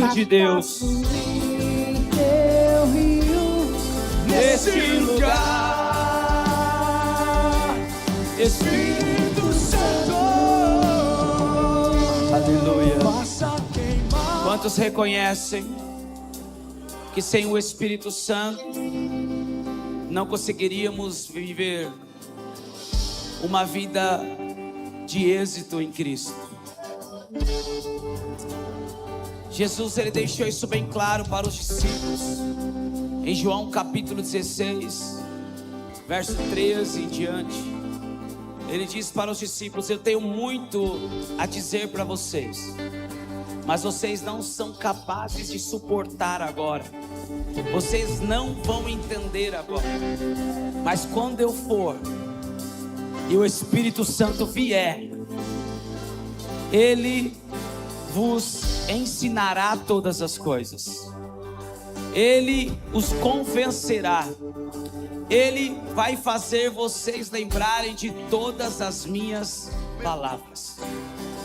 Espírito de Deus nesse lugar. Espírito Santo, aleluia. Quantos reconhecem que sem o Espírito Santo não conseguiríamos viver uma vida de êxito em Cristo? Jesus, ele deixou isso bem claro para os discípulos em João capítulo 16, verso 13 em diante. Ele diz para os discípulos: eu tenho muito a dizer para vocês, mas vocês não são capazes de suportar agora. Vocês não vão entender agora. Mas quando eu for e o Espírito Santo vier, ele vos ensinará todas as coisas. Ele os convencerá. Ele vai fazer vocês lembrarem de todas as minhas palavras.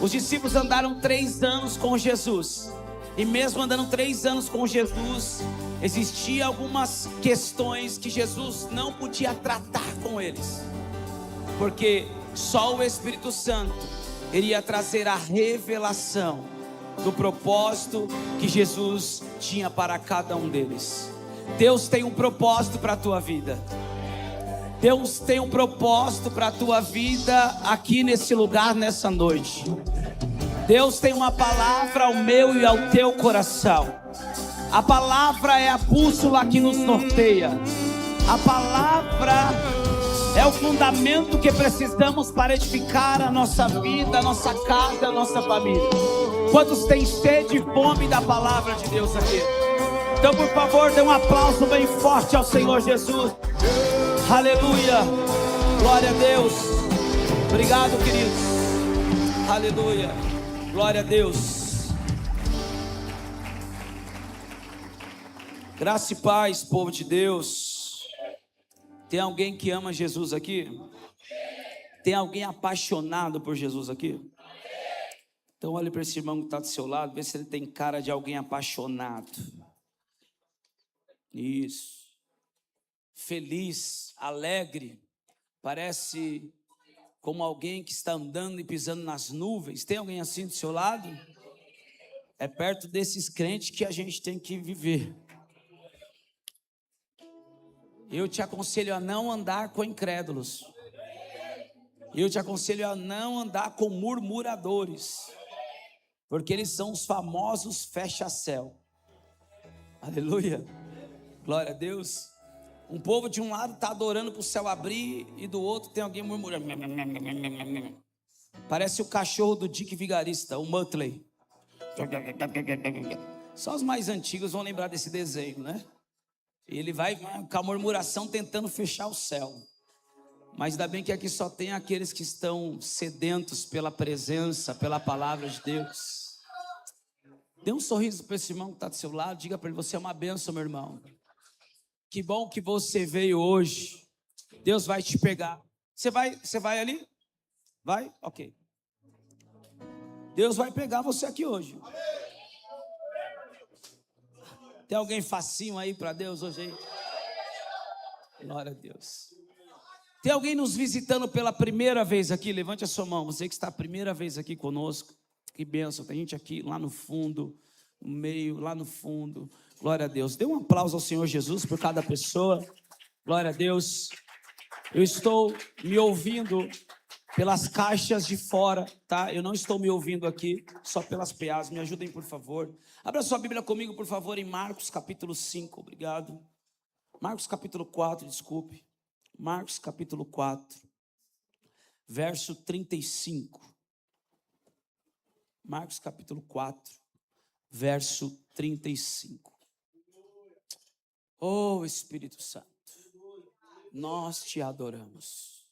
Os discípulos andaram 3 anos com Jesus. E mesmo andando 3 anos com Jesus, existiam algumas questões que Jesus não podia tratar com eles, porque só o Espírito Santo iria trazer a revelação do propósito que Jesus tinha para cada um deles. Deus tem um propósito para a tua vida. Deus tem um propósito para a tua vida aqui nesse lugar, nessa noite. Deus tem uma palavra ao meu e ao teu coração. A palavra é a bússola que nos norteia. A palavra é o fundamento que precisamos para edificar a nossa vida, a nossa casa, a nossa família. Quantos têm sede e fome da palavra de Deus aqui? Então, por favor, dê um aplauso bem forte ao Senhor Jesus. Aleluia. Glória a Deus. Obrigado, queridos. Aleluia. Glória a Deus. Graça e paz, povo de Deus. Tem alguém que ama Jesus aqui? Tem alguém apaixonado por Jesus aqui? Então olhe para esse irmão que está do seu lado, vê se ele tem cara de alguém apaixonado. Isso. Feliz, alegre, parece como alguém que está andando e pisando nas nuvens. Tem alguém assim do seu lado? É perto desses crentes que a gente tem que viver. Eu te aconselho a não andar com incrédulos. Eu te aconselho a não andar com murmuradores, porque eles são os famosos fecha-céu. Aleluia. Glória a Deus. Um povo de um lado está adorando para o céu abrir e do outro tem alguém murmurando. Parece o cachorro do Dick Vigarista, o Muttley. Só os mais antigos vão lembrar desse desenho, né? Ele vai com a murmuração tentando fechar o céu. Mas ainda bem que aqui só tem aqueles que estão sedentos pela presença, pela palavra de Deus. Dê um sorriso para esse irmão que está do seu lado. Diga para ele: você é uma bênção, meu irmão. Que bom que você veio hoje. Deus vai te pegar. Você vai ali? Vai? Ok. Deus vai pegar você aqui hoje. Tem alguém facinho aí para Deus hoje aí? Glória a Deus. Tem alguém nos visitando pela primeira vez aqui? Levante a sua mão. Você que está a primeira vez aqui conosco. Que bênção. Tem gente aqui lá no fundo, no meio, lá no fundo. Glória a Deus. Dê um aplauso ao Senhor Jesus por cada pessoa. Glória a Deus. Eu estou me ouvindo pelas caixas de fora, tá? Eu não estou me ouvindo aqui, só pelas PAs. Me ajudem, por favor. Abra sua Bíblia comigo, por favor, em Marcos capítulo 5. Obrigado. Marcos capítulo 4, desculpe. Marcos capítulo 4, verso 35. Marcos capítulo 4, verso 35. Oh, Espírito Santo, nós te adoramos.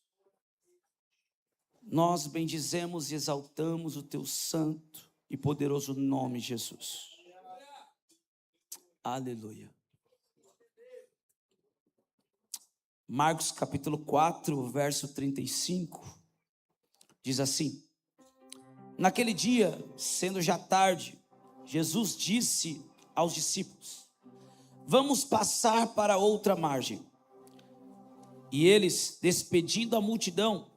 Nós bendizemos e exaltamos o teu santo e poderoso nome, Jesus. Aleluia. Marcos capítulo 4, verso 35, diz assim: naquele dia, sendo já tarde, Jesus disse aos discípulos: vamos passar para outra margem. E eles, despedindo a multidão,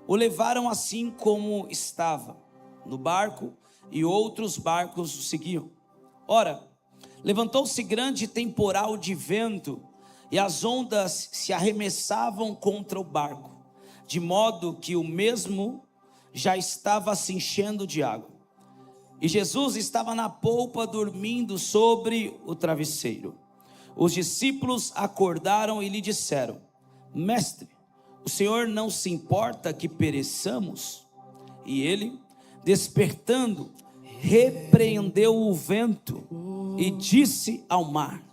o levaram assim como estava, no barco, e outros barcos o seguiam. Ora, levantou-se grande temporal de vento, e as ondas se arremessavam contra o barco, de modo que o mesmo já estava se enchendo de água. E Jesus estava na polpa dormindo sobre o travesseiro. Os discípulos acordaram e lhe disseram: Mestre, o Senhor não se importa que pereçamos? E ele, despertando, repreendeu o vento e disse ao mar: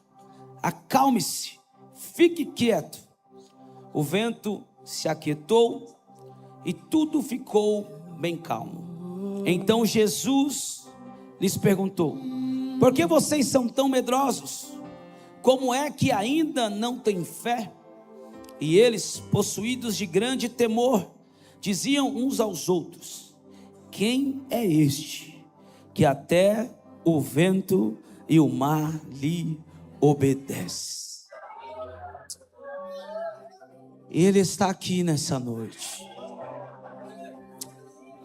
acalme-se, fique quieto. O vento se aquietou e tudo ficou bem calmo. Então Jesus lhes perguntou: por que vocês são tão medrosos? Como é que ainda não têm fé? E eles, possuídos de grande temor, diziam uns aos outros: quem é este que até o vento e o mar lhe obedecem? Ele está aqui nessa noite.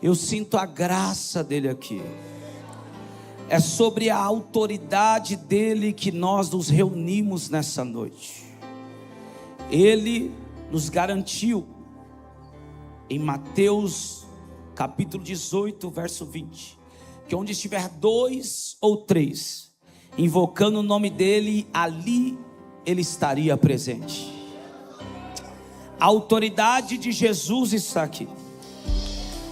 Eu sinto a graça dele aqui. É sobre a autoridade dele que nós nos reunimos nessa noite. Ele nos garantiu em Mateus capítulo 18, verso 20, que onde estiver 2 ou 3 invocando o nome dele, ali ele estaria presente. A autoridade de Jesus está aqui.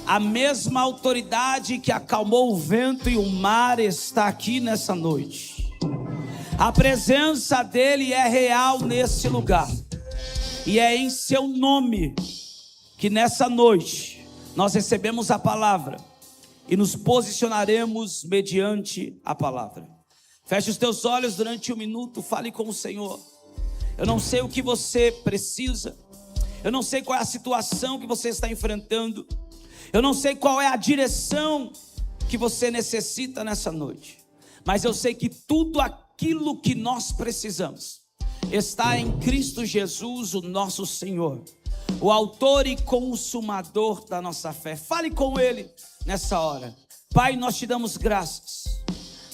A mesma autoridade que acalmou o vento e o mar está aqui nessa noite. A presença dele é real nesse lugar. E é em seu nome que nessa noite nós recebemos a palavra e nos posicionaremos mediante a palavra. Feche os teus olhos durante um minuto, fale com o Senhor. Eu não sei o que você precisa, eu não sei qual é a situação que você está enfrentando, eu não sei qual é a direção que você necessita nessa noite, mas eu sei que tudo aquilo que nós precisamos está em Cristo Jesus, o nosso Senhor, o autor e consumador da nossa fé. Fale com Ele nessa hora. Pai, nós te damos graças,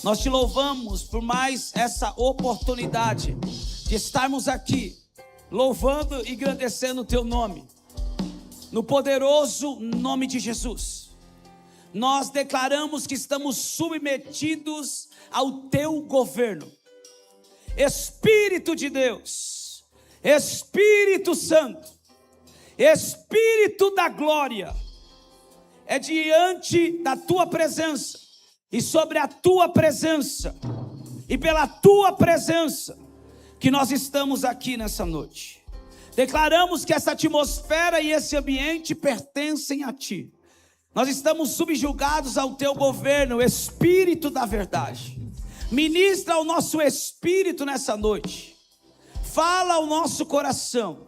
nós te louvamos por mais essa oportunidade de estarmos aqui, louvando e agradecendo o Teu nome, no poderoso nome de Jesus. Nós declaramos que estamos submetidos ao Teu governo. Espírito de Deus, Espírito Santo, Espírito da glória, é diante da Tua presença e sobre a Tua presença e pela Tua presença que nós estamos aqui nessa noite. Declaramos que essa atmosfera e esse ambiente pertencem a Ti. Nós estamos subjugados ao Teu governo, Espírito da verdade. Ministra ao nosso espírito nessa noite. Fala ao nosso coração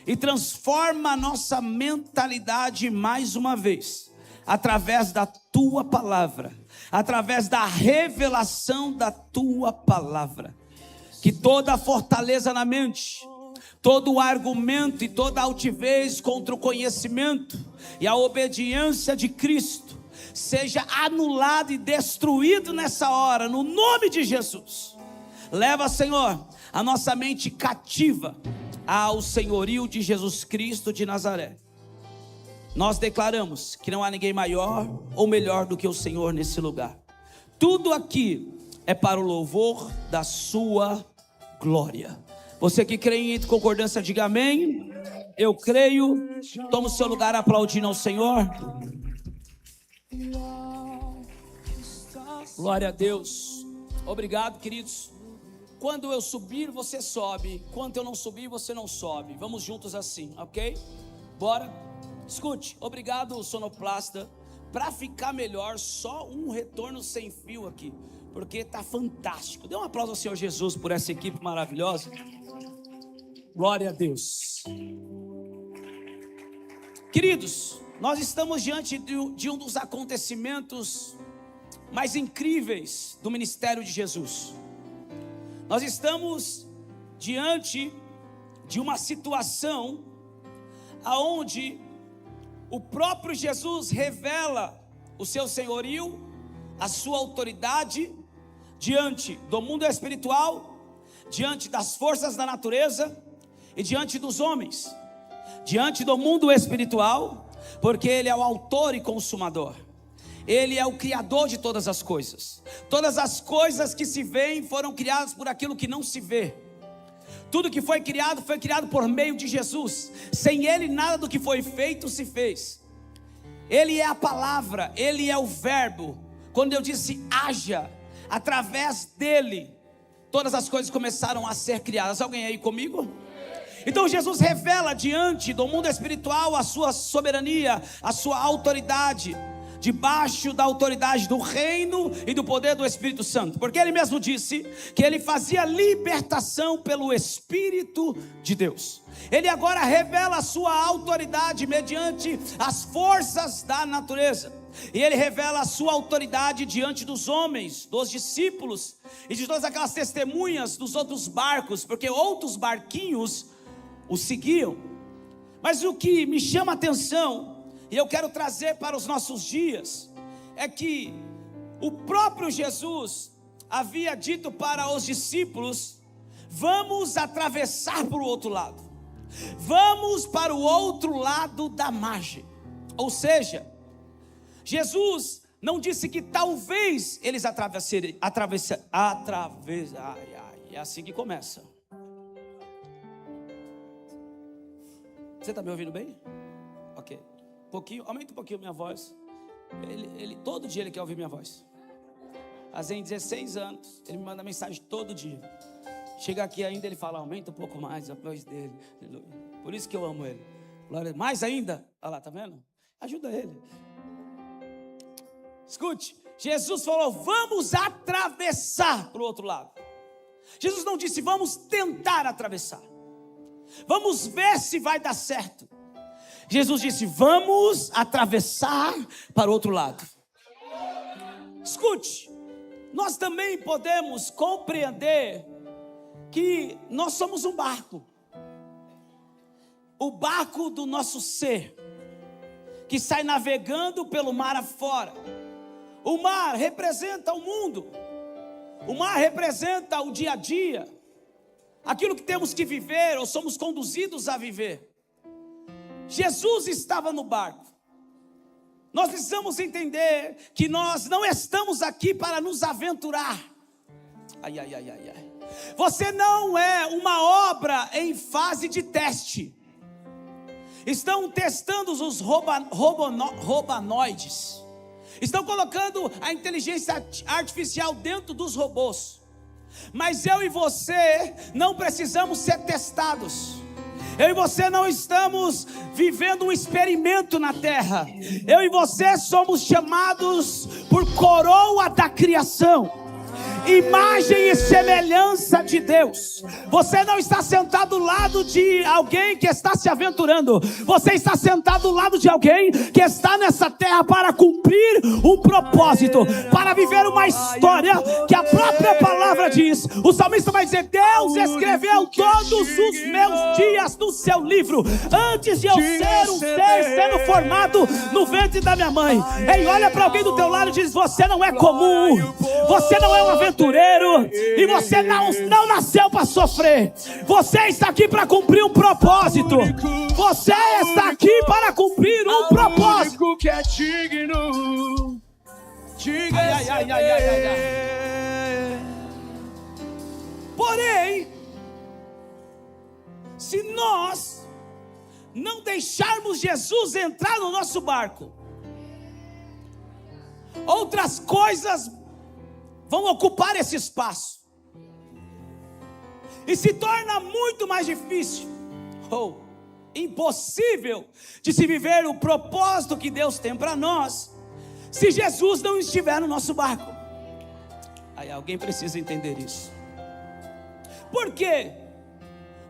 e transforma a nossa mentalidade mais uma vez, através da Tua palavra, através da revelação da Tua palavra. Que toda a fortaleza na mente, todo o argumento e toda a altivez contra o conhecimento e a obediência de Cristo seja anulado e destruído nessa hora, no nome de Jesus. Leva, Senhor, a nossa mente cativa ao senhorio de Jesus Cristo de Nazaré. Nós declaramos que não há ninguém maior ou melhor do que o Senhor nesse lugar. Tudo aqui é para o louvor da sua glória. Você que crê em concordância, diga amém. Eu creio. Toma o seu lugar aplaudindo ao Senhor. Glória a Deus. Obrigado, queridos. Quando eu subir, você sobe. Quando eu não subir, você não sobe. Vamos juntos assim, ok? Bora? Escute, obrigado, sonoplasta. Para ficar melhor, só um retorno sem fio aqui, porque tá fantástico. Dê um aplauso ao Senhor Jesus por essa equipe maravilhosa. Glória a Deus. Queridos, nós estamos diante de um dos acontecimentos mais incríveis do ministério de Jesus. Nós estamos diante de uma situação aonde o próprio Jesus revela o seu senhorio, a sua autoridade diante do mundo espiritual, diante das forças da natureza e diante dos homens. Diante do mundo espiritual, porque Ele é o autor e consumador. Ele é o criador de todas as coisas. Todas as coisas que se veem foram criadas por aquilo que não se vê. Tudo que foi criado por meio de Jesus. Sem Ele nada do que foi feito se fez. Ele é a palavra, Ele é o verbo. Quando eu disse haja, através dele todas as coisas começaram a ser criadas. Alguém aí comigo? Então Jesus revela diante do mundo espiritual a sua soberania, a sua autoridade, debaixo da autoridade do reino e do poder do Espírito Santo, porque Ele mesmo disse que Ele fazia libertação pelo Espírito de Deus. Ele agora revela a sua autoridade mediante as forças da natureza, e Ele revela a sua autoridade diante dos homens, dos discípulos e de todas aquelas testemunhas dos outros barcos, porque outros barquinhos o seguiam. Mas o que me chama a atenção, e eu quero trazer para os nossos dias, é que o próprio Jesus havia dito para os discípulos: vamos atravessar para o outro lado, vamos para o outro lado da margem. Ou seja, Jesus não disse que talvez eles atravessassem. É assim que começa. Você está me ouvindo bem? Ok. Aumenta um pouquinho minha voz. Todo dia ele quer ouvir minha voz. Fazem 16 anos, ele me manda mensagem todo dia. Chega aqui ainda, ele fala: aumenta um pouco mais a voz dele. Por isso que eu amo ele. Mais ainda, olha lá, tá vendo? Ajuda ele. Escute, Jesus falou: vamos atravessar para o outro lado. Jesus não disse vamos tentar atravessar, vamos ver se vai dar certo. Jesus disse: vamos atravessar para o outro lado. Escute, nós também podemos compreender que nós somos um barco. O barco do nosso ser, que sai navegando pelo mar afora. O mar representa o mundo. O mar representa o dia a dia, aquilo que temos que viver ou somos conduzidos a viver. Jesus estava no barco. Nós precisamos entender que nós não estamos aqui para nos aventurar. Você não é uma obra em fase de teste. Estão testando os robanoides. Estão colocando a inteligência artificial dentro dos robôs. Mas eu e você não precisamos ser testados. Eu e você não estamos vivendo um experimento na terra. Eu e você somos chamados por coroa da criação, imagem e semelhança de Deus. Você não está sentado ao lado de alguém que está se aventurando. Você está sentado ao lado de alguém que está nessa terra para cumprir um propósito, para viver uma história que a própria palavra diz. O salmista vai dizer: Deus escreveu todos os meus dias no seu livro, antes de eu ser um ser sendo formado no ventre da minha mãe. Ei, olha para alguém do teu lado e diz: você não é comum, você não é um aventureiro, e você não nasceu para sofrer. Você está aqui para cumprir um propósito. Você está aqui para cumprir um propósito. Que é digno. Porém, se nós não deixarmos Jesus entrar no nosso barco, outras coisas vão ocupar esse espaço, e se torna muito mais difícil, ou impossível, de se viver o propósito que Deus tem para nós, se Jesus não estiver no nosso barco. Aí alguém precisa entender isso. Por quê?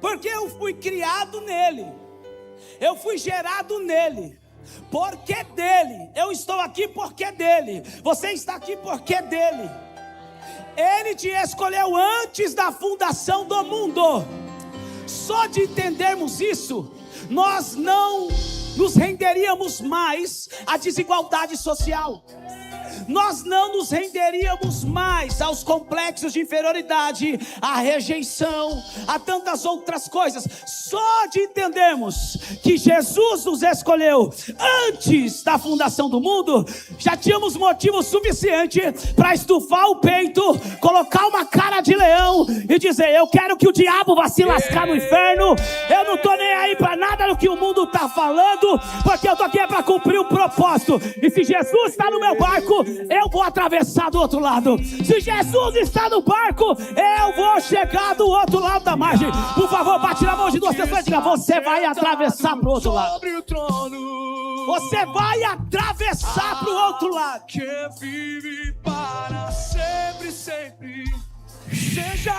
Porque eu fui criado nele, eu fui gerado nele, Porque dele. Eu estou aqui porque dele. Você está aqui porque dele. Ele te escolheu antes da fundação do mundo. Só de entendermos isso, nós não nos renderíamos mais à desigualdade social. Nós não nos renderíamos mais aos complexos de inferioridade, à rejeição, a tantas outras coisas. Só de entendermos que Jesus nos escolheu antes da fundação do mundo, já tínhamos motivo suficiente para estufar o peito, colocar uma cara de leão e dizer: eu quero que o diabo vá se lascar no inferno. Eu não estou nem aí para nada do que o mundo está falando, porque eu estou aqui para cumprir o propósito. E se Jesus está no meu barco, eu vou atravessar do outro lado. Se Jesus está no barco, eu vou chegar do outro lado da margem. Por favor, bate na mão de duas pessoas e diga: você vai atravessar para o outro lado. Você vai atravessar para o outro lado. Que vive para sempre, sempre. Seja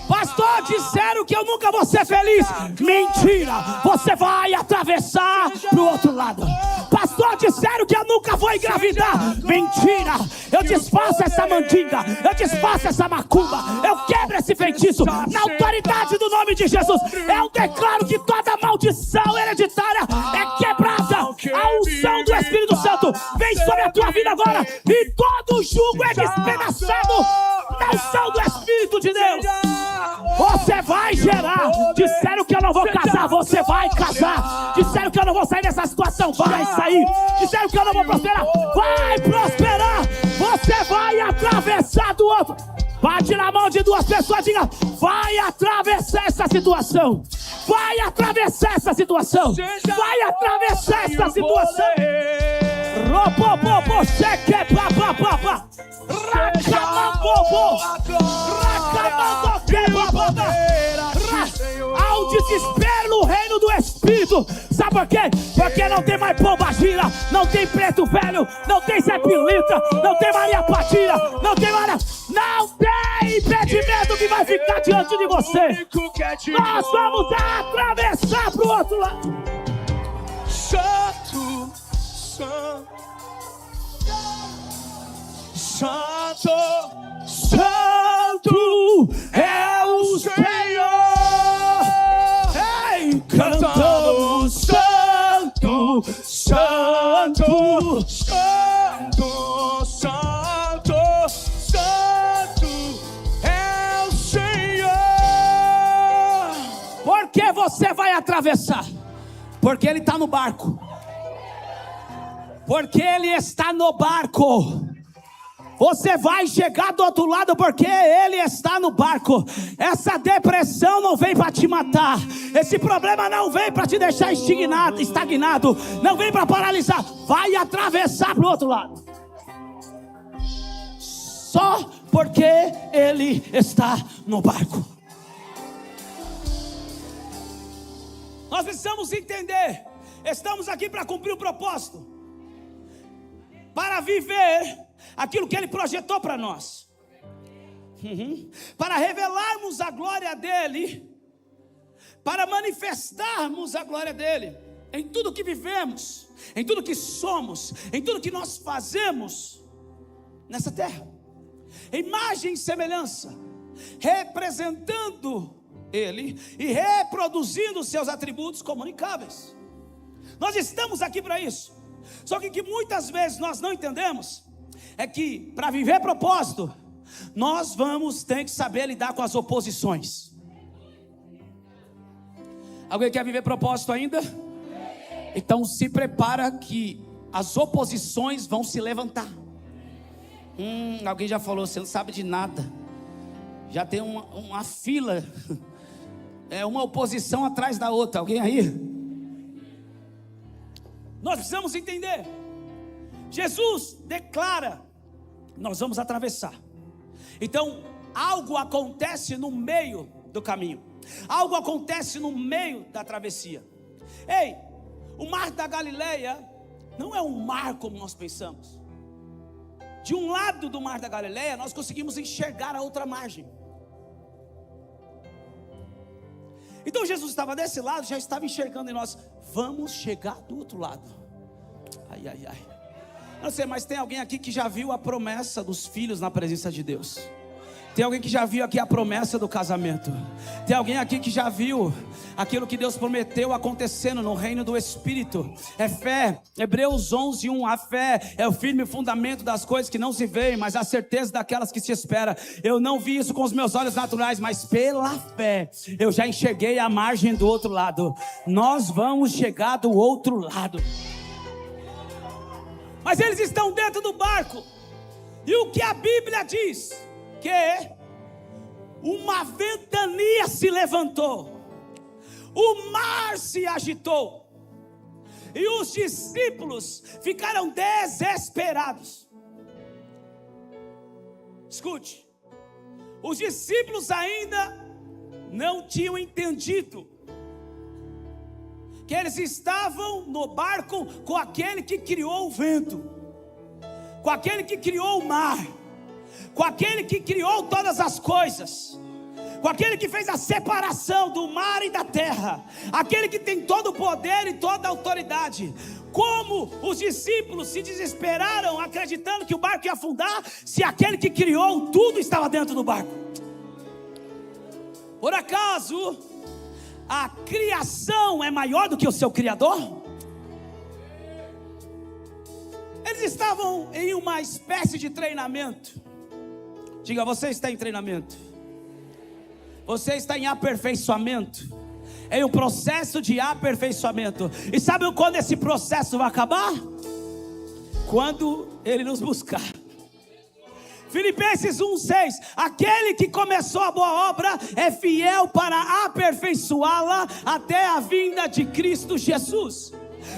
Pastor, disseram que eu nunca vou ser feliz. Mentira, você vai atravessar para o outro lado. Pastor, disseram que eu nunca vou engravidar. Mentira, eu desfaço essa mandinga, eu desfaço essa macumba, eu quebro esse feitiço. Na autoridade do nome de Jesus, eu declaro que toda maldição hereditária é quebrada. A unção do Espírito Santo vem sobre a tua vida agora, e todo jugo é despedaçado na unção do Espírito de Deus. Você vai gerar. Disseram que eu não vou casar, você vai casar. Disseram que eu não vou sair dessa situação, vai sair. Disseram que eu não vou prosperar, vai prosperar. Você vai atravessar do outro. Bate na mão de duas pessoas, diga: vai atravessar essa situação. Vai atravessar essa situação. Vai atravessar essa situação. Robobobo, cheque, papapá. Racamabobo. Há um desespero no reino do Espírito. Sabe por quê? Porque não tem mais pombagira, não tem preto velho, não tem Zé Pilita, não tem Maria Patina, não tem Maria... Não tem impedimento que vai ficar diante de você. Nós vamos atravessar para o outro lado. Santo, Santo, Santo, Santo é o Senhor. Ei, cantamos Santo, Santo, Santo, Santo, Santo é o Senhor. Por que você vai atravessar? Porque Ele está no barco. Porque Ele está no barco. Você vai chegar do outro lado porque Ele está no barco. Essa depressão não vem para te matar. Esse problema não vem para te deixar estagnado. Não vem para paralisar. Vai atravessar para o outro lado. Só porque Ele está no barco. Nós precisamos entender. Estamos aqui para cumprir o propósito. Para viver aquilo que Ele projetou para nós. Para revelarmos a glória dEle. Para manifestarmos a glória dEle. Em tudo que vivemos. Em tudo que somos. Em tudo que nós fazemos. Nessa terra. Imagem e semelhança. Representando Ele. E reproduzindo os seus atributos comunicáveis. Nós estamos aqui para isso. Só que muitas vezes nós não entendemos é que para viver propósito, nós vamos ter que saber lidar com as oposições. Alguém quer viver propósito ainda? Então se prepara que as oposições vão se levantar. Alguém já falou: você não sabe de nada. Já tem uma fila. É uma oposição atrás da outra. Alguém aí? Nós precisamos entender. Jesus declara: nós vamos atravessar. Então, algo acontece no meio do caminho. Algo acontece no meio da travessia. Ei, o mar da Galileia não é um mar como nós pensamos. De um lado do mar da Galileia, nós conseguimos enxergar a outra margem. Então Jesus estava desse lado, já estava enxergando em nós. Vamos chegar do outro lado. Ai, ai, ai. Não sei, mas tem alguém aqui que já viu a promessa dos filhos na presença de Deus? Tem alguém que já viu aqui a promessa do casamento? Tem alguém aqui que já viu aquilo que Deus prometeu acontecendo no reino do Espírito? É fé. Hebreus 11:1. A fé é o firme fundamento das coisas que não se veem, mas a certeza daquelas que se espera. Eu não vi isso com os meus olhos naturais, mas pela fé eu já enxerguei a margem do outro lado. Nós vamos chegar do outro lado. Mas eles estão dentro do barco. E o que a Bíblia diz? Que uma ventania se levantou, o mar se agitou, e os discípulos ficaram desesperados. Escute, os discípulos ainda não tinham entendido que eles estavam no barco com aquele que criou o vento, com aquele que criou o mar, com aquele que criou todas as coisas, com aquele que fez a separação do mar e da terra, aquele que tem todo o poder e toda a autoridade. Como os discípulos se desesperaram acreditando que o barco ia afundar, se aquele que criou tudo estava dentro do barco? Por acaso a criação é maior do que o seu Criador? Eles estavam em uma espécie de treinamento. Diga, você está em treinamento. Você está em aperfeiçoamento. Em um processo de aperfeiçoamento. E sabe quando esse processo vai acabar? Quando Ele nos buscar. Filipenses 1:6. Aquele que começou a boa obra é fiel para aperfeiçoá-la até a vinda de Cristo Jesus.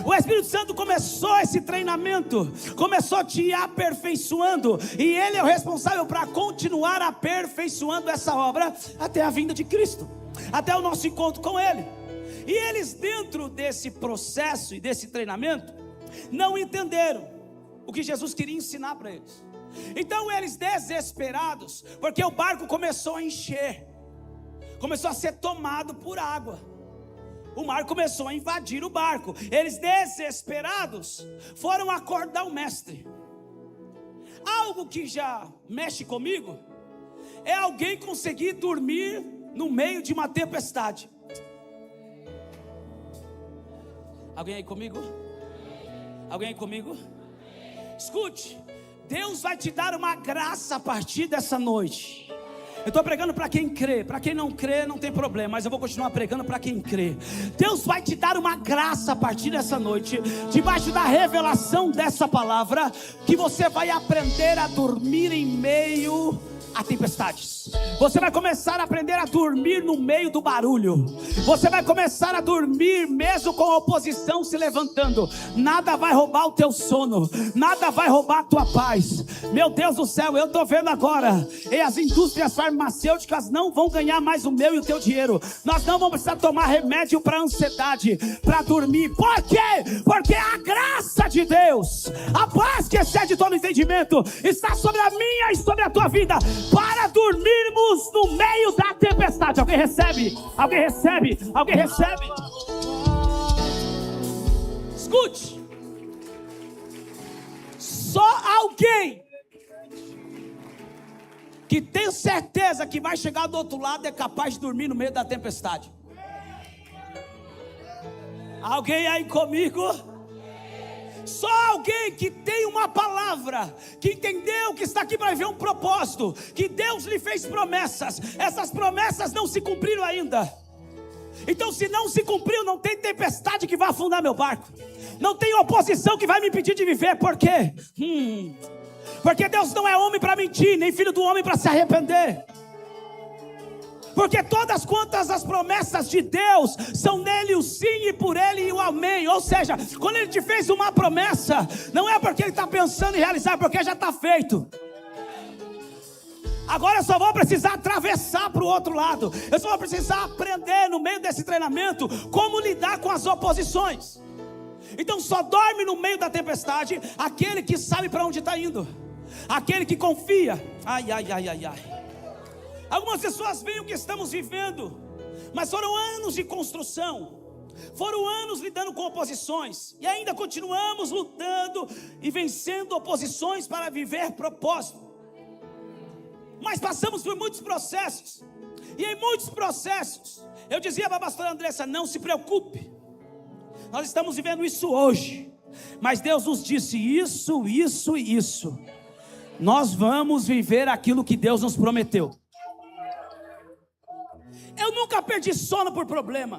O Espírito Santo começou esse treinamento, começou te aperfeiçoando, e Ele é o responsável para continuar aperfeiçoando essa obra até a vinda de Cristo, até o nosso encontro com Ele. E eles, dentro desse processo e desse treinamento, não entenderam o que Jesus queria ensinar para eles. Então eles, desesperados, porque o barco começou a encher, começou a ser tomado por água. O mar começou a invadir o barco. Eles, desesperados, foram acordar o mestre. Algo que já mexe comigo é alguém conseguir dormir no meio de uma tempestade. Alguém aí comigo? Alguém aí comigo? Escute, Deus vai te dar uma graça a partir dessa noite. Eu estou pregando para quem crê. Para quem não crê não tem problema, mas eu vou continuar pregando para quem crê. Deus vai te dar uma graça a partir dessa noite, debaixo da revelação dessa palavra, que você vai aprender a dormir em meio a tempestades. Você vai começar a aprender a dormir no meio do barulho. Você vai começar a dormir mesmo com a oposição se levantando. Nada vai roubar o teu sono, nada vai roubar a tua paz. Meu Deus do céu, eu estou vendo agora, e as indústrias farmacêuticas não vão ganhar mais o meu e o teu dinheiro. Nós não vamos precisar tomar remédio para ansiedade, para dormir. Por quê? Porque a graça de Deus, a paz que excede todo entendimento, está sobre a minha e sobre a tua vida, para dormirmos no meio da tempestade. Alguém recebe? Alguém recebe? Alguém recebe? Escute, só alguém que tem certeza que vai chegar do outro lado é capaz de dormir no meio da tempestade. Alguém aí comigo? Só alguém que tem uma palavra, que entendeu que está aqui para viver um propósito, que Deus lhe fez promessas. Essas promessas não se cumpriram ainda. Então, se não se cumpriu, não tem tempestade que vai afundar meu barco, não tem oposição que vai me impedir de viver. Por quê? Porque Deus não é homem para mentir, nem filho do homem para se arrepender. Porque todas quantas as promessas de Deus são nele o sim e por ele e o amém. Ou seja, quando ele te fez uma promessa, não é porque ele está pensando em realizar, é porque já está feito. Agora eu só vou precisar atravessar para o outro lado. Eu só vou precisar aprender no meio desse treinamento como lidar com as oposições. Então só dorme no meio da tempestade aquele que sabe para onde está indo, aquele que confia. Ai, ai, ai, ai, ai. Algumas pessoas veem o que estamos vivendo, Mas foram anos de construção, foram anos lidando com oposições, e ainda continuamos lutando e vencendo oposições para viver propósito. Mas passamos por muitos processos, e em muitos processos eu dizia para a pastora Andressa: não se preocupe, nós estamos vivendo isso hoje, mas Deus nos disse isso, isso e isso. Nós vamos viver aquilo que Deus nos prometeu. Eu nunca perdi sono por problema,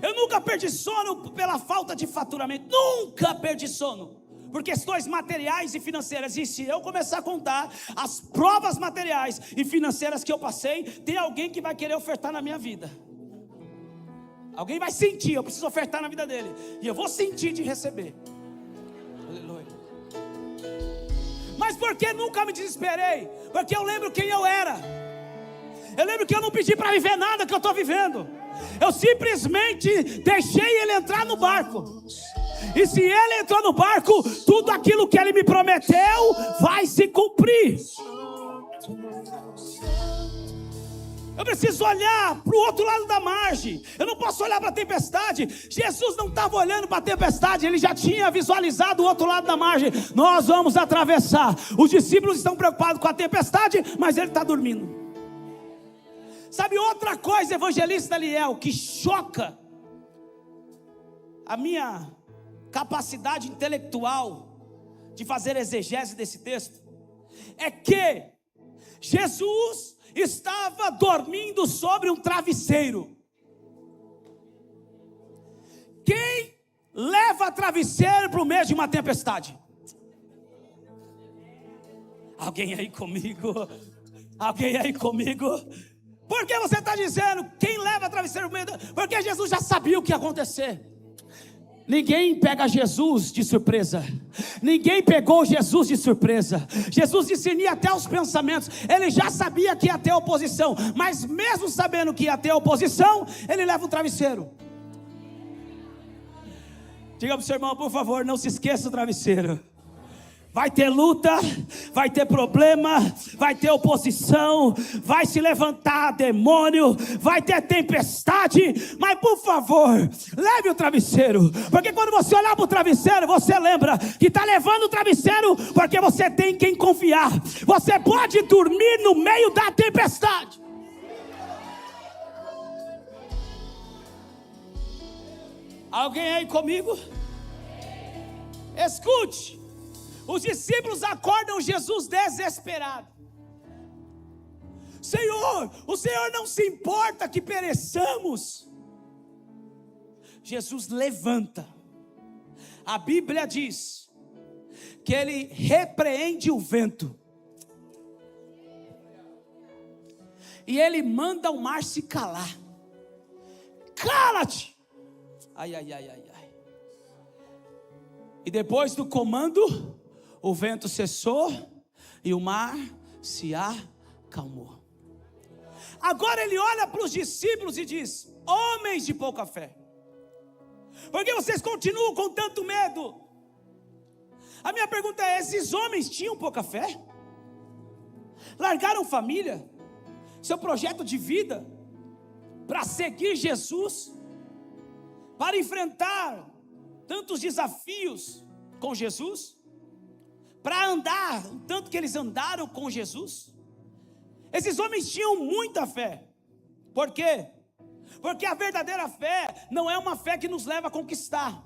eu nunca perdi sono pela falta de faturamento, nunca perdi sono por questões materiais e financeiras. E se eu começar a contar as provas materiais e financeiras que eu passei, tem alguém que vai querer ofertar na minha vida. Alguém vai sentir, eu preciso ofertar na vida dele, e eu vou sentir de receber. Aleluia. Mas por que nunca me desesperei? Porque eu lembro quem eu era. Eu lembro que eu não pedi para viver nada que eu estou vivendo. Eu simplesmente deixei ele entrar no barco. E se ele entrou no barco, tudo aquilo que ele me prometeu vai se cumprir. Eu preciso olhar para o outro lado da margem. Eu não posso olhar para a tempestade. Jesus não estava olhando para a tempestade, ele já tinha visualizado o outro lado da margem. Nós vamos atravessar. Os discípulos estão preocupados com a tempestade, mas ele está dormindo. Sabe outra coisa, evangelista Daniel, que choca a minha capacidade intelectual de fazer exegese desse texto? É que Jesus estava dormindo sobre um travesseiro. Quem leva travesseiro para o meio de uma tempestade? Alguém aí comigo? Alguém aí comigo? Por que você está dizendo quem leva travesseiro para o meio? Porque Jesus já sabia o que ia acontecer. Ninguém pega Jesus de surpresa. Ninguém pegou Jesus de surpresa. Jesus discernia até os pensamentos. Ele já sabia que ia ter oposição, mas mesmo sabendo que ia ter oposição, ele leva o travesseiro. Diga para o seu irmão, por favor, não se esqueça do travesseiro. Vai ter luta, vai ter problema, vai ter oposição, vai se levantar demônio, vai ter tempestade, mas por favor, leve o travesseiro, porque quando você olhar para o travesseiro, você lembra que está levando o travesseiro, porque você tem quem confiar. Você pode dormir no meio da tempestade. Alguém aí comigo? Escute. Os discípulos acordam Jesus desesperado. Senhor, o Senhor não se importa que pereçamos. Jesus levanta. A Bíblia diz que ele repreende o vento. E ele manda o mar se calar. Cala-te! Ai, ai, ai, ai, ai. E depois do comando, o vento cessou e o mar se acalmou. Agora ele olha para os discípulos e diz: homens de pouca fé, por que vocês continuam com tanto medo? A minha pergunta é: esses homens tinham pouca fé? Largaram família, seu projeto de vida, para seguir Jesus, para enfrentar tantos desafios com Jesus, para andar o tanto que eles andaram com Jesus? Esses homens tinham muita fé. Por quê? Porque a verdadeira fé não é uma fé que nos leva a conquistar.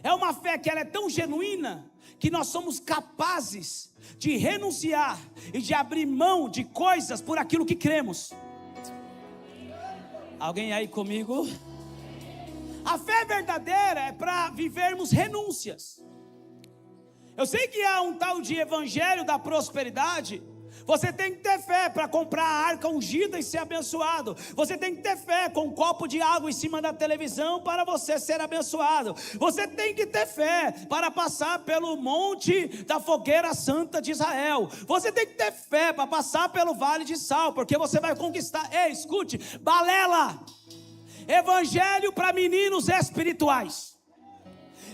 É uma fé que ela é tão genuína que nós somos capazes de renunciar e de abrir mão de coisas por aquilo que cremos. Alguém aí comigo? A fé verdadeira é para vivermos renúncias. Eu sei que há um tal de evangelho da prosperidade. Você tem que ter fé para comprar a arca ungida e ser abençoado. Você tem que ter fé com um copo de água em cima da televisão para você ser abençoado. Você tem que ter fé para passar pelo monte da fogueira santa de Israel. Você tem que ter fé para passar pelo vale de Sal, porque você vai conquistar. Ei, escute, balela. Evangelho para meninos espirituais.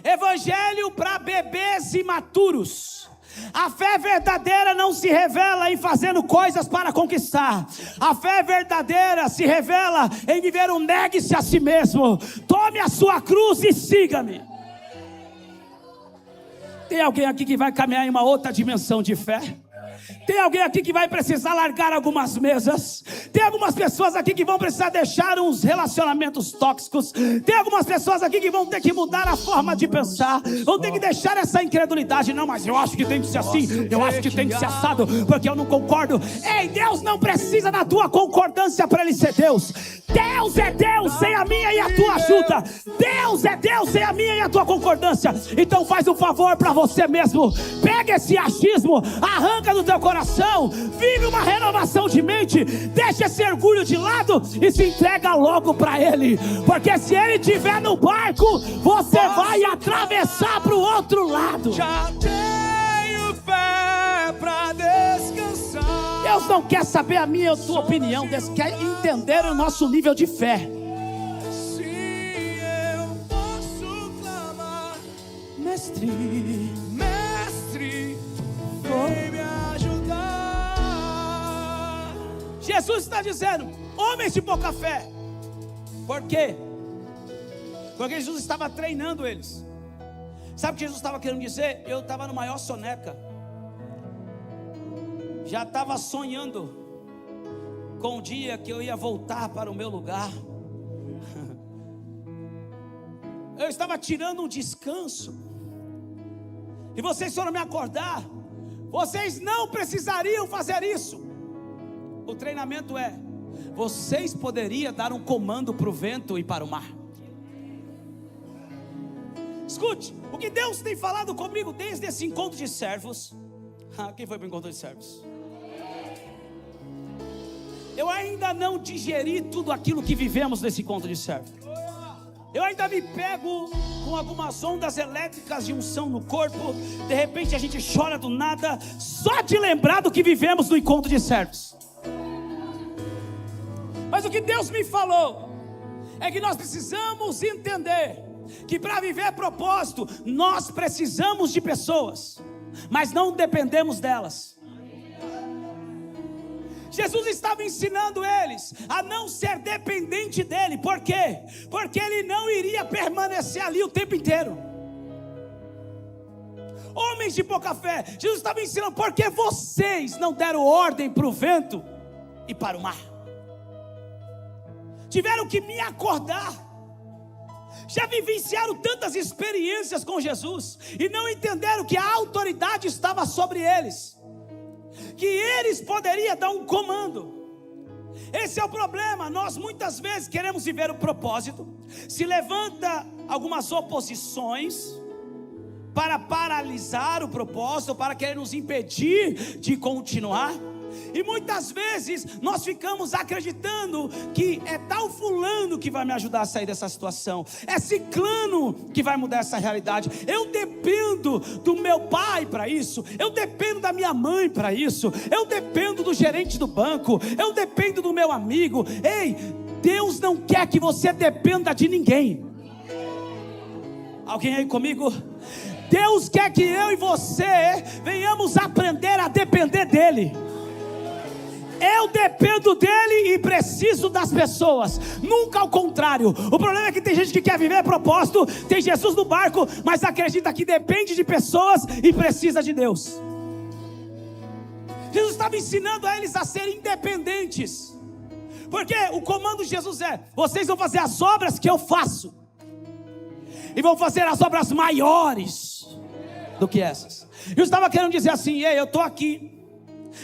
Evangelho para bebês imaturos. A fé verdadeira não se revela em fazendo coisas para conquistar. A fé verdadeira se revela em viver um negue-se a si mesmo. Tome a sua cruz e siga-me. Tem alguém aqui que vai caminhar em uma outra dimensão de fé? Tem alguém aqui que vai precisar largar algumas mesas? Tem algumas pessoas aqui que vão precisar deixar uns relacionamentos tóxicos? Tem algumas pessoas aqui que vão ter que mudar a forma de pensar, vão ter que deixar essa incredulidade. Não, mas eu acho que tem que ser assim, eu acho que tem que ser assado, porque eu não concordo. Ei, Deus não precisa da tua concordância para Ele ser Deus. Deus é Deus sem a minha e a tua ajuda. Deus é Deus sem a minha e a tua concordância. Então faz um favor para você mesmo. Pega esse achismo, arranca do teu coração, vive uma renovação de mente, deixa esse orgulho de lado e se entrega logo para Ele. Porque se Ele estiver no barco, você vai atravessar para o outro lado. Já tenho fé para descansar. Deus não quer saber a minha e a tua opinião. Deus quer entender o nosso nível de fé. Se eu posso clamar, Mestre, mestre, vem me ajudar. Jesus está dizendo: homens de pouca fé. Por quê? Porque Jesus estava treinando eles. Sabe o que Jesus estava querendo dizer? Eu estava no maior soneca, já estava sonhando com o dia que eu ia voltar para o meu lugar. Eu estava tirando um descanso, e vocês foram me acordar. Vocês não precisariam fazer isso. O treinamento é: vocês poderiam dar um comando para o vento e para o mar. Escute, o que Deus tem falado comigo desde esse encontro de servos. Quem foi para o encontro de servos? Eu ainda não digeri tudo aquilo que vivemos nesse encontro de servos. Eu ainda me pego com algumas ondas elétricas de unção no corpo. De repente a gente chora do nada, só de lembrar do que vivemos no encontro de servos. Mas o que Deus me falou é que nós precisamos entender que para viver propósito, nós precisamos de pessoas, mas não dependemos delas. Jesus estava ensinando eles a não ser dependente dele. Por quê? Porque ele não iria permanecer ali o tempo inteiro. Homens de pouca fé, Jesus estava ensinando: porque vocês não deram ordem para o vento e para o mar? Tiveram que me acordar. Já vivenciaram tantas experiências com Jesus e não entenderam que a autoridade estava sobre eles, que eles poderiam dar um comando. Esse é o problema. Nós muitas vezes queremos viver o propósito, se levanta algumas oposições para paralisar o propósito, para querer nos impedir de continuar. E muitas vezes nós ficamos acreditando que é tal fulano que vai me ajudar a sair dessa situação, é ciclano que vai mudar essa realidade. Eu dependo do meu pai para isso, eu dependo da minha mãe para isso, eu dependo do gerente do banco, eu dependo do meu amigo. Ei, Deus não quer que você dependa de ninguém. Alguém aí comigo? Deus quer que eu e você venhamos aprender a depender dele. Eu dependo dele e preciso das pessoas, nunca ao contrário. O problema é que tem gente que quer viver propósito, tem Jesus no barco, mas acredita que depende de pessoas e precisa de Deus. Jesus estava ensinando a eles a serem independentes, porque o comando de Jesus é: vocês vão fazer as obras que eu faço, e vão fazer as obras maiores do que essas. Eu estava querendo dizer assim: ei, eu estou aqui,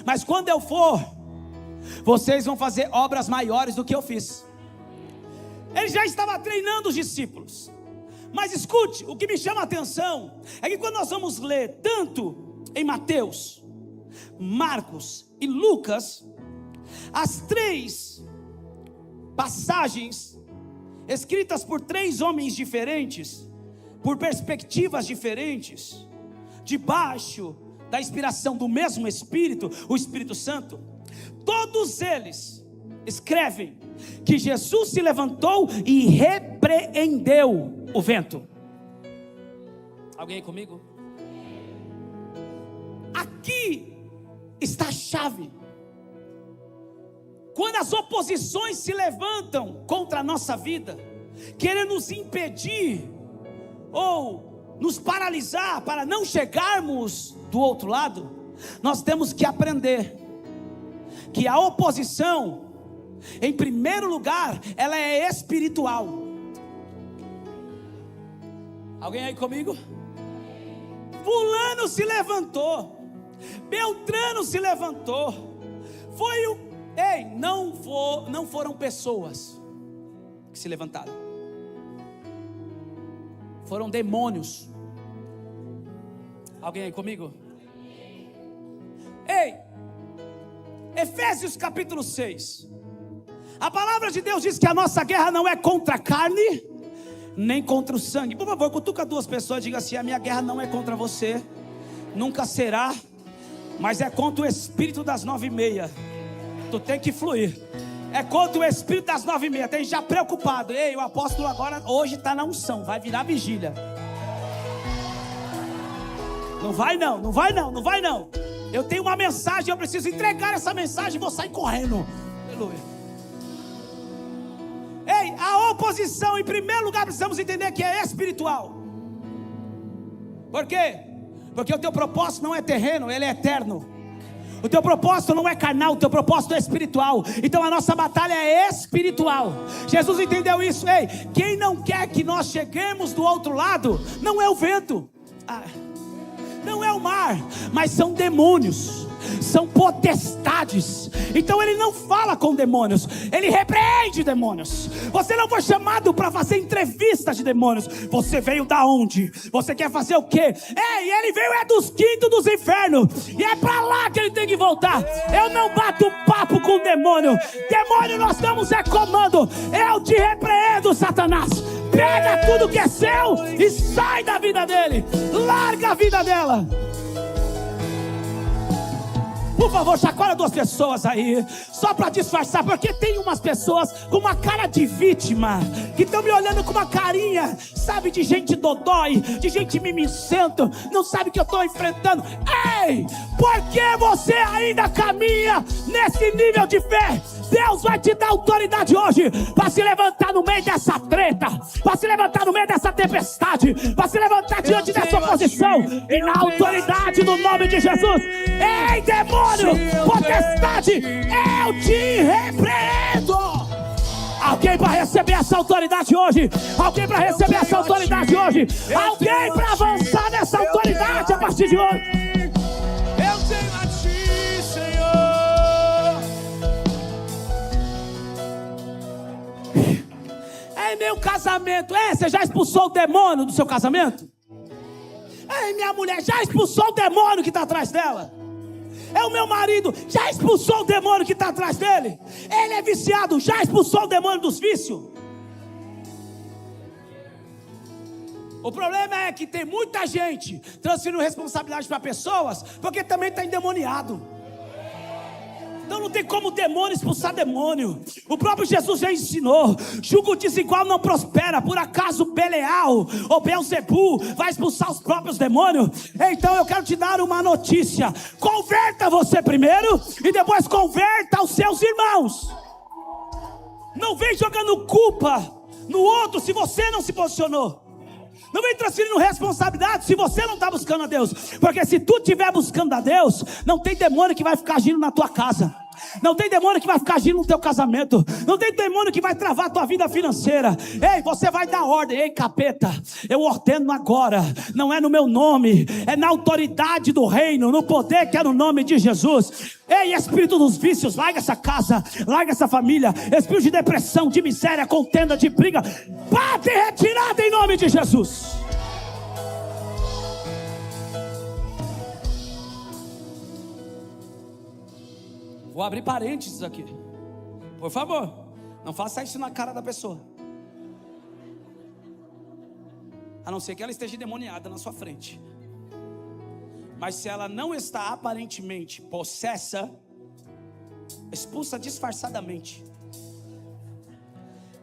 mas quando eu for, vocês vão fazer obras maiores do que eu fiz. Ele já estava treinando os discípulos. Mas escute, o que me chama a atenção é que quando nós vamos ler tanto em Mateus, Marcos e Lucas, as três passagens escritas por três homens diferentes, por perspectivas diferentes, debaixo da inspiração do mesmo Espírito, o Espírito Santo, todos eles escrevem que Jesus se levantou e repreendeu o vento. Alguém aí comigo? aqui está a chave. Quando as oposições se levantam contra a nossa vida, querendo nos impedir ou nos paralisar para não chegarmos do outro lado, nós temos que aprender que a oposição, em primeiro lugar, ela é espiritual. Alguém aí comigo? Fulano se levantou, Beltrano se levantou, foi o... Ei, não foram pessoas que se levantaram, foram demônios. Alguém aí comigo? Ei, Efésios capítulo 6, a palavra de Deus diz que a nossa guerra não é contra a carne, nem contra o sangue. Por favor, cutuca duas pessoas e diga assim: a minha guerra não é contra você, nunca será, mas é contra o espírito das 9:30. Tu tem que fluir. É contra o espírito das 9:30. Tem gente já preocupado. Ei, o apóstolo agora, hoje está na unção, vai virar vigília. Não vai não, não vai não, não vai não. Eu tenho uma mensagem, eu preciso entregar essa mensagem e vou sair correndo. Aleluia. Ei, a oposição, em primeiro lugar, precisamos entender que é espiritual. Por quê? Porque o teu propósito não é terreno, ele é eterno. O teu propósito não é carnal, o teu propósito é espiritual. Então a nossa batalha é espiritual. Jesus entendeu isso. Ei, quem não quer que nós cheguemos do outro lado, não é o vento, não é o mar, mas são demônios, são potestades. Então ele não fala com demônios, ele repreende demônios. Você não foi chamado para fazer entrevistas de demônios. Você veio da onde? Você quer fazer o quê? Ei, ele veio dos quintos dos infernos, e é para lá que ele tem que voltar. Eu não bato papo com demônio. Demônio, nós damos comando. Eu te repreendo, Satanás. Pega tudo que é seu e sai da vida dele. Larga a vida dela. Por favor, chacoalha duas pessoas aí, só para disfarçar, porque tem umas pessoas com uma cara de vítima, que estão me olhando com uma carinha, sabe, de gente dodói, de gente mimicento, não sabe o que eu estou enfrentando. Ei, por que você ainda caminha nesse nível de fé? Deus vai te dar autoridade hoje para se levantar no meio dessa treta, para se levantar no meio dessa tempestade, para se levantar diante dessa oposição, e na autoridade do nome de Jesus. Ei, demônio, potestade, eu te repreendo. Alguém para receber essa autoridade hoje? Alguém para receber essa autoridade hoje? Alguém para avançar nessa autoridade a partir de hoje? Eu tenho a ti, Senhor. Ei, meu casamento, você já expulsou o demônio do seu casamento? Ei, minha mulher, já expulsou o demônio que está atrás dela? É o meu marido, já expulsou o demônio que está atrás dele? Ele é viciado, já expulsou o demônio dos vícios? O problema é que tem muita gente transferindo responsabilidade para pessoas, porque também está endemoniado. Então não tem como o demônio expulsar demônio. O próprio Jesus já ensinou: jugo desigual não prospera. Por acaso Belial ou Beelzebu vai expulsar os próprios demônios? Então eu quero te dar uma notícia: converta você primeiro, e depois converta os seus irmãos. Não vem jogando culpa no outro se você não se posicionou. Não vem transferindo responsabilidade se você não está buscando a Deus. Porque se tu estiver buscando a Deus, não tem demônio que vai ficar agindo na tua casa. Não tem demônio que vai ficar agindo no teu casamento. Não tem demônio que vai travar a tua vida financeira. Ei, você vai dar ordem. Ei, capeta, eu ordeno agora. Não é no meu nome, é na autoridade do reino, no poder que é no nome de Jesus. Ei, espírito dos vícios, larga essa casa, larga essa família. Espírito de depressão, de miséria, contenda, de briga, bate e retirada em nome de Jesus. Vou abrir parênteses aqui. Por favor, não faça isso na cara da pessoa. A não ser que ela esteja demoniada na sua frente. Mas se ela não está aparentemente possessa, expulsa disfarçadamente.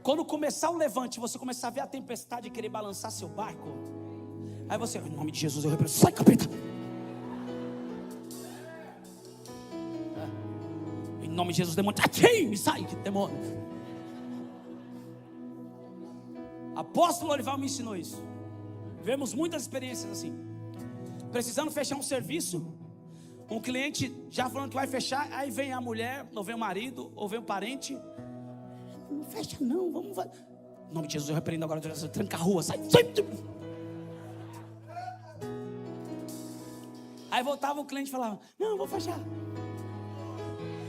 Quando começar o levante, você começar a ver a tempestade e querer balançar seu barco, aí você, em nome de Jesus, eu repreendo. Sai, capeta! Em nome de Jesus, demônio, me sai, demônio. Apóstolo Lorival me ensinou isso. Vemos muitas experiências assim. Precisando fechar um serviço, um cliente já falando que vai fechar, aí vem a mulher, ou vem o marido, ou vem o parente. Não fecha não, vamos... Em nome de Jesus, eu repreendo agora, tranca a rua, sai. Aí voltava o cliente e falava, não, vou fechar.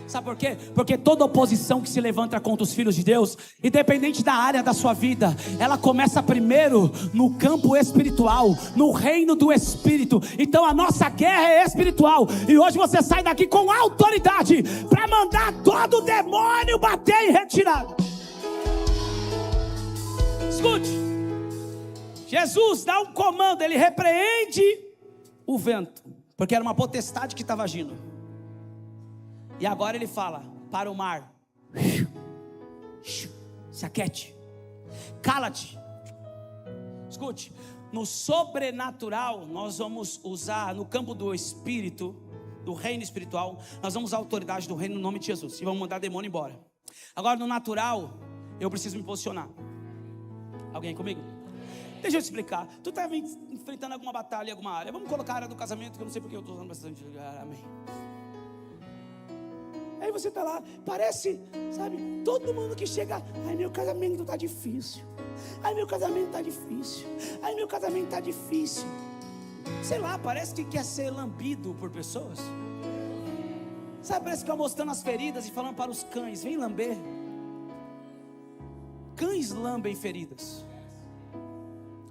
Sabe por quê? Porque toda oposição que se levanta contra os filhos de Deus, independente da área da sua vida, ela começa primeiro no campo espiritual, no reino do Espírito. Então a nossa guerra é espiritual. E hoje você sai daqui com autoridade para mandar todo demônio bater em retirada. Escute, Jesus dá um comando, ele repreende o vento, porque era uma potestade que estava agindo. E agora ele fala para o mar: se aquete, cala-te. Escute, no sobrenatural nós vamos usar, no campo do espírito, do reino espiritual, nós vamos usar a autoridade do reino no nome de Jesus e vamos mandar demônio embora. Agora no natural, eu preciso me posicionar. Alguém comigo? Deixa eu te explicar. Tu está enfrentando alguma batalha em alguma área. Vamos colocar a área do casamento, que eu não sei porque eu estou usando bastante. Amém. Aí você está lá, parece, sabe, todo mundo que chega, ai, meu casamento está difícil. Ai, meu casamento está difícil. Ai, meu casamento está difícil. Sei lá, parece que quer ser lambido por pessoas. Sabe, parece que está mostrando as feridas e falando para os cães, vem lamber. Cães lambem feridas.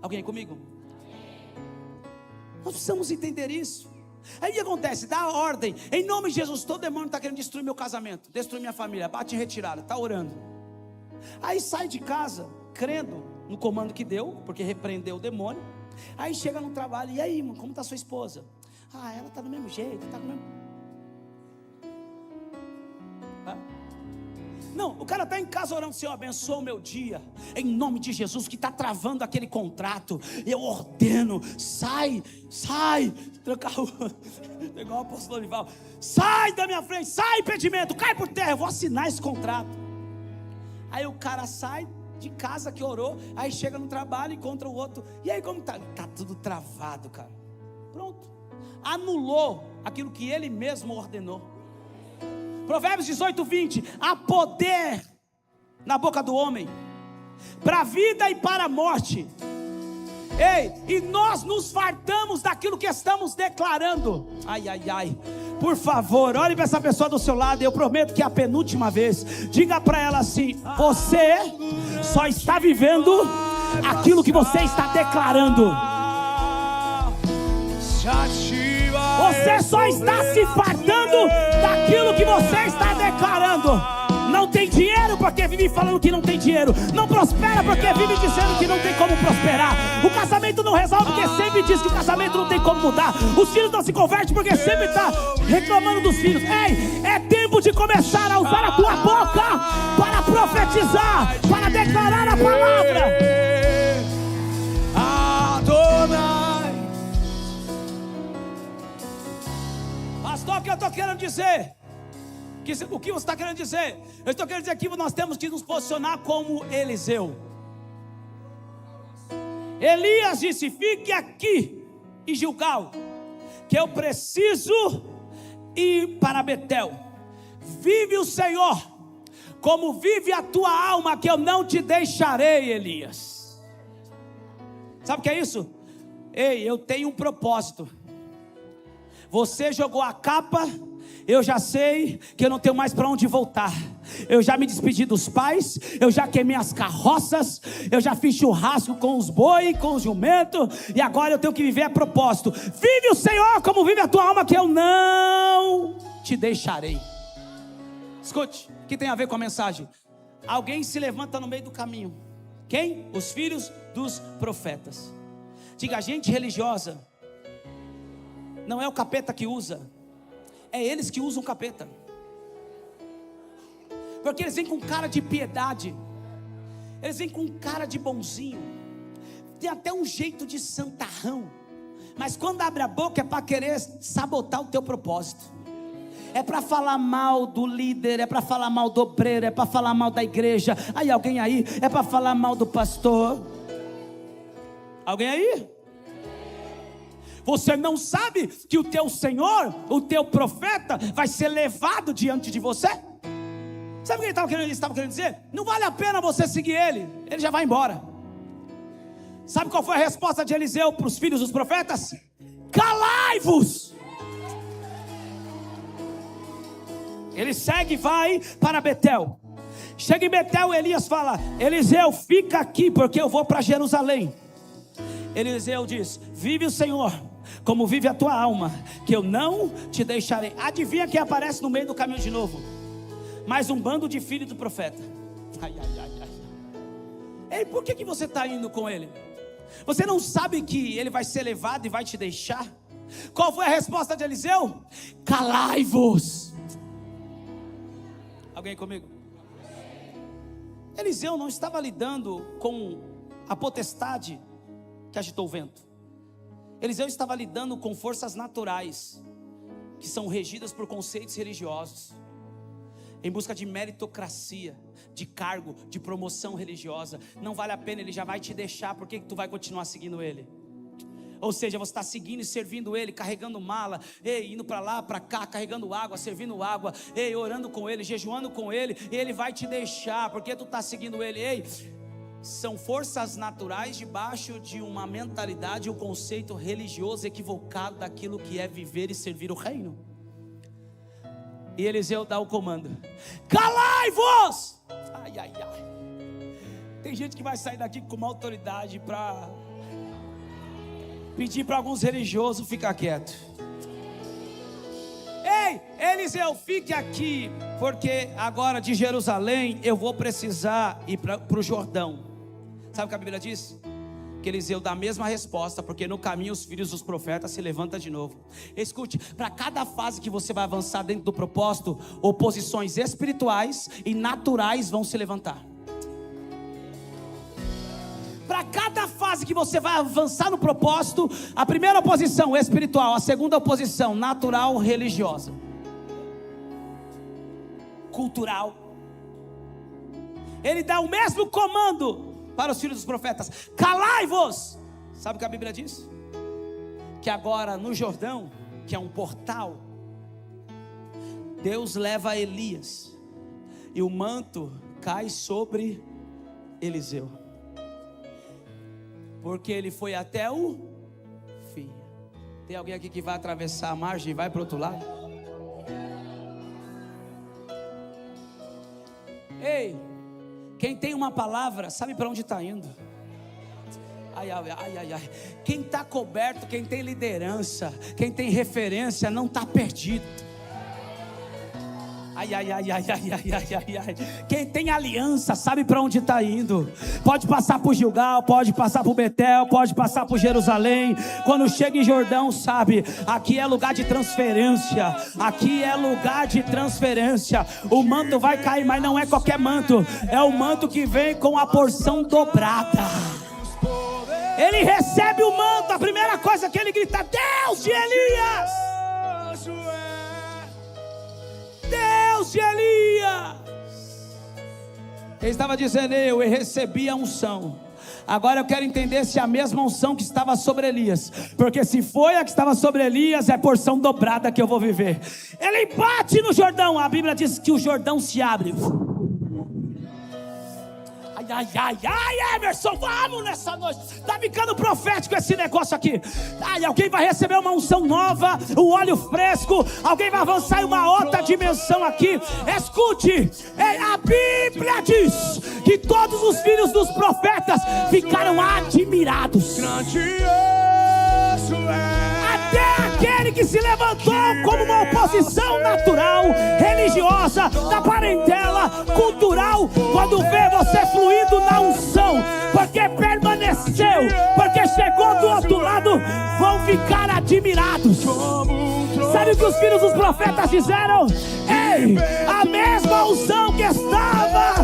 Alguém comigo? Nós precisamos entender isso. Aí o que acontece? Dá a ordem, em nome de Jesus, todo demônio está querendo destruir meu casamento, destruir minha família, bate em retirada, está orando. Aí sai de casa, crendo no comando que deu, porque repreendeu o demônio. Aí chega no trabalho, e aí, irmão, como está sua esposa? Ah, ela está do mesmo jeito, está do mesmo... Não, o cara está em casa orando, Senhor, abençoa o meu dia, em nome de Jesus, que está travando aquele contrato. Eu ordeno, sai, tranca a rua, igual o apóstolo Lorival, sai da minha frente, sai impedimento, cai por terra, eu vou assinar esse contrato. Aí o cara sai de casa que orou, aí chega no trabalho, encontra o outro, e aí como está? Está tudo travado, cara. Pronto, anulou aquilo que ele mesmo ordenou. Provérbios 18:20, há poder na boca do homem, para a vida e para a morte. Ei, e nós nos fartamos daquilo que estamos declarando. Ai, por favor, olhe para essa pessoa do seu lado, eu prometo que é a penúltima vez. Diga para ela assim: você só está vivendo aquilo que você está declarando. Você só está se fartando daquilo que você está declarando. Não tem dinheiro porque vive falando que não tem dinheiro. Não prospera porque vive dizendo que não tem como prosperar. O casamento não resolve porque sempre diz que o casamento não tem como mudar. Os filhos não se convertem porque sempre está reclamando dos filhos. Ei, é tempo de começar a usar a tua boca para profetizar, para declarar a palavra. Pastor, o que eu estou querendo dizer? O que você está querendo dizer? Eu estou querendo dizer que nós temos que nos posicionar como Eliseu. Elias disse: fique aqui em Gilgal, que eu preciso ir para Betel. Vive o Senhor, como vive a tua alma, que eu não te deixarei, Elias. Sabe o que é isso? Ei, eu tenho um propósito. Você jogou a capa, eu já sei que eu não tenho mais para onde voltar. Eu já me despedi dos pais, eu já queimei as carroças, eu já fiz churrasco com os boi, com os jumentos, e agora eu tenho que viver a propósito. Vive o Senhor como vive a tua alma, que eu não te deixarei. Escute, o que tem a ver com a mensagem? Alguém se levanta no meio do caminho. Quem? Os filhos dos profetas. Diga: gente religiosa não é o capeta que usa, é eles que usam o capeta. Porque eles vêm com cara de piedade, eles vêm com cara de bonzinho, tem até um jeito de santarrão, mas quando abre a boca é para querer sabotar o teu propósito. é para falar mal do líder, é para falar mal do obreiro, é para falar mal da igreja. Aí alguém aí, é para falar mal do pastor. Alguém aí? Você não sabe que o teu Senhor, o teu profeta, vai ser levado diante de você? Sabe o que ele estava querendo dizer? Não vale a pena você seguir ele já vai embora. Sabe qual foi a resposta de Eliseu para os filhos dos profetas? Calai-vos! Ele segue e vai para Betel. Chega em Betel, Elias fala: Eliseu, fica aqui porque eu vou para Jerusalém. Eliseu diz: vive o Senhor, como vive a tua alma, que eu não te deixarei. Adivinha quem aparece no meio do caminho de novo? Mais um bando de filhos do profeta. Ai. Ei, por que você está indo com ele? Você não sabe que ele vai ser levado e vai te deixar? Qual foi a resposta de Eliseu? Calai-vos. Alguém comigo? Eliseu não estava lidando com a potestade que agitou o vento. Eliseu estava lidando com forças naturais, que são regidas por conceitos religiosos, em busca de meritocracia, de cargo, de promoção religiosa. Não vale a pena, ele já vai te deixar. Por que tu vai continuar seguindo ele? Ou seja, você está seguindo e servindo ele, carregando mala, indo para lá, para cá, carregando água, servindo água, orando com ele, jejuando com ele, e ele vai te deixar, porque tu está seguindo ele. São forças naturais debaixo de uma mentalidade, um conceito religioso equivocado daquilo que é viver e servir o reino. E Eliseu dá o comando: calai-vos! Ai. Tem gente que vai sair daqui com uma autoridade para pedir para alguns religiosos ficar quieto. Ei, Eliseu, fique aqui, porque agora de Jerusalém eu vou precisar ir para o Jordão. Sabe o que a Bíblia diz? Que Eliseu dá a mesma resposta, porque no caminho os filhos dos profetas se levantam de novo. Escute, para cada fase que você vai avançar dentro do propósito, oposições espirituais e naturais vão se levantar. Para cada fase que você vai avançar no propósito, a primeira oposição espiritual, a segunda oposição natural, religiosa, cultural. Ele dá o mesmo comando para os filhos dos profetas: calai-vos. Sabe o que a Bíblia diz? Que agora no Jordão, que é um portal, Deus leva Elias e o manto cai sobre Eliseu, porque ele foi até o fim. Tem alguém aqui que vai atravessar a margem e vai para o outro lado? Ei, quem tem uma palavra sabe para onde está indo. Ai. Quem está coberto, quem tem liderança, quem tem referência, não está perdido. Ai. Quem tem aliança sabe para onde está indo. Pode passar por Gilgal, pode passar por Betel, pode passar por Jerusalém. Quando chega em Jordão, sabe, aqui é lugar de transferência. Aqui é lugar de transferência. O manto vai cair, mas não é qualquer manto. É o manto que vem com a porção dobrada. Ele recebe o manto, a primeira coisa que ele grita: Deus de Elias! Deus de Elias! Ele estava dizendo: eu recebi a unção. Agora eu quero entender se é a mesma unção que estava sobre Elias, porque se foi a que estava sobre Elias, é porção dobrada que eu vou viver. Ele bate no Jordão. A Bíblia diz que o Jordão se abre. Ai, Emerson, vamos nessa noite. Está ficando profético esse negócio aqui. Ai, alguém vai receber uma unção nova, um óleo fresco. Alguém vai avançar em uma outra dimensão aqui. Escute, a Bíblia diz que todos os filhos dos profetas ficaram admirados. Até aquele que se levantou como uma oposição natural, religiosa, da parentela, cultural, quando vê você fluindo na unção, porque permaneceu, porque chegou do outro lado, vão ficar admirados. Sabe o que os filhos dos profetas fizeram? Ei, a mesma unção que estava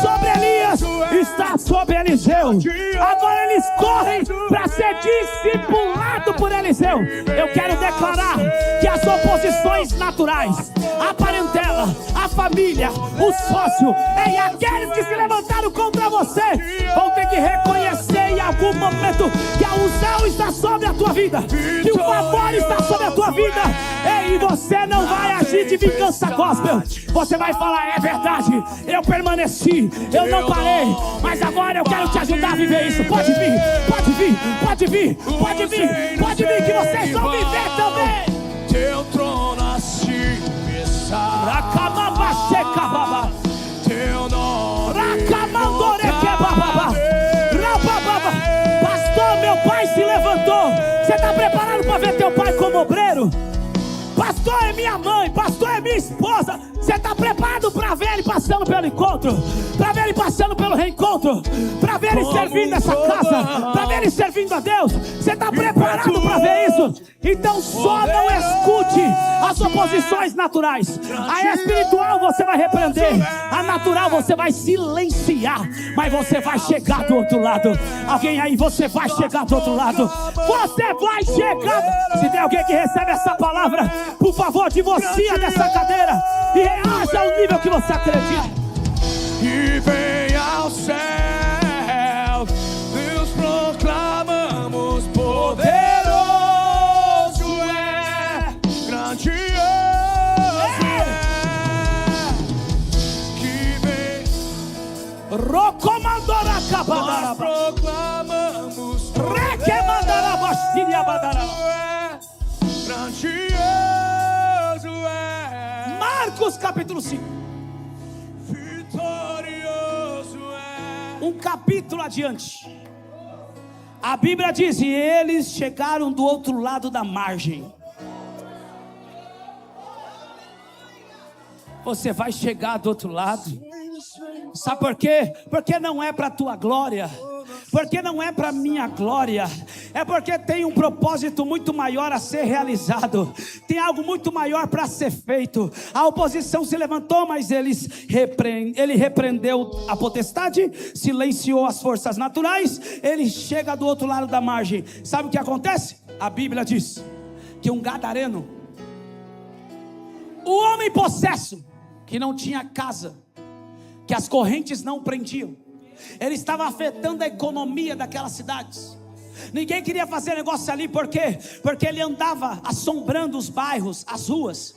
sobre Elias, está sobre Eliseu. Agora eles correm para ser discipulados por Eliseu. Eu quero declarar que as oposições naturais, a parentela, a família, o sócio, e aqueles que se levantaram contra você, vão ter que reconhecer em algum momento que a unção está sobre a tua vida, que o favor está sobre a tua vida. E você não vai agir de vingança gospel. Você vai falar: é verdade, eu permaneci, eu não parei, mas agora eu quero te ajudar a viver isso. Pode vir, pode vir, pode vir, pode vir, pode vir, que vocês vão viver também. Teu trono se pisar, teu nome Pastor, meu pai se levantou. Você está preparado para ver teu pai como obreiro? Pastor, é minha mãe, pastor, é minha esposa. Você está preparado para ver ele passando pelo encontro, para ver ele passando pelo reencontro, para ver ele servindo essa casa, para ver ele servindo a Deus? Você está preparado para ver isso? Então só não escute as oposições naturais. A espiritual você vai repreender, a natural você vai silenciar, mas você vai chegar do outro lado. Alguém aí, você vai chegar do outro lado. Você vai chegar. Se tem alguém que recebe essa palavra, por favor, divorcia dessa cadeira e reaja ao nível que você acredita. e vem ao céu, Deus proclamamos: poderoso é, grandioso é, que vem. Rocomandora Nós cabadaraba, proclamamos: requemandaraba, xiriabadaraba. grandioso é, Marcos capítulo 5, vitorioso é. um capítulo adiante, a Bíblia diz: e eles chegaram do outro lado da margem. Você vai chegar do outro lado. Sabe por quê? Porque não é para a tua glória, porque não é para a minha glória, é porque tem um propósito muito maior a ser realizado, tem algo muito maior para ser feito. A oposição se levantou, mas ele repreendeu a potestade, silenciou as forças naturais, ele chega do outro lado da margem. Sabe o que acontece? A Bíblia diz que um gadareno, o homem possesso, que não tinha casa, que as correntes não prendiam, ele estava afetando a economia daquelas cidades. Ninguém queria fazer negócio ali, por quê? Porque ele andava assombrando os bairros, as ruas.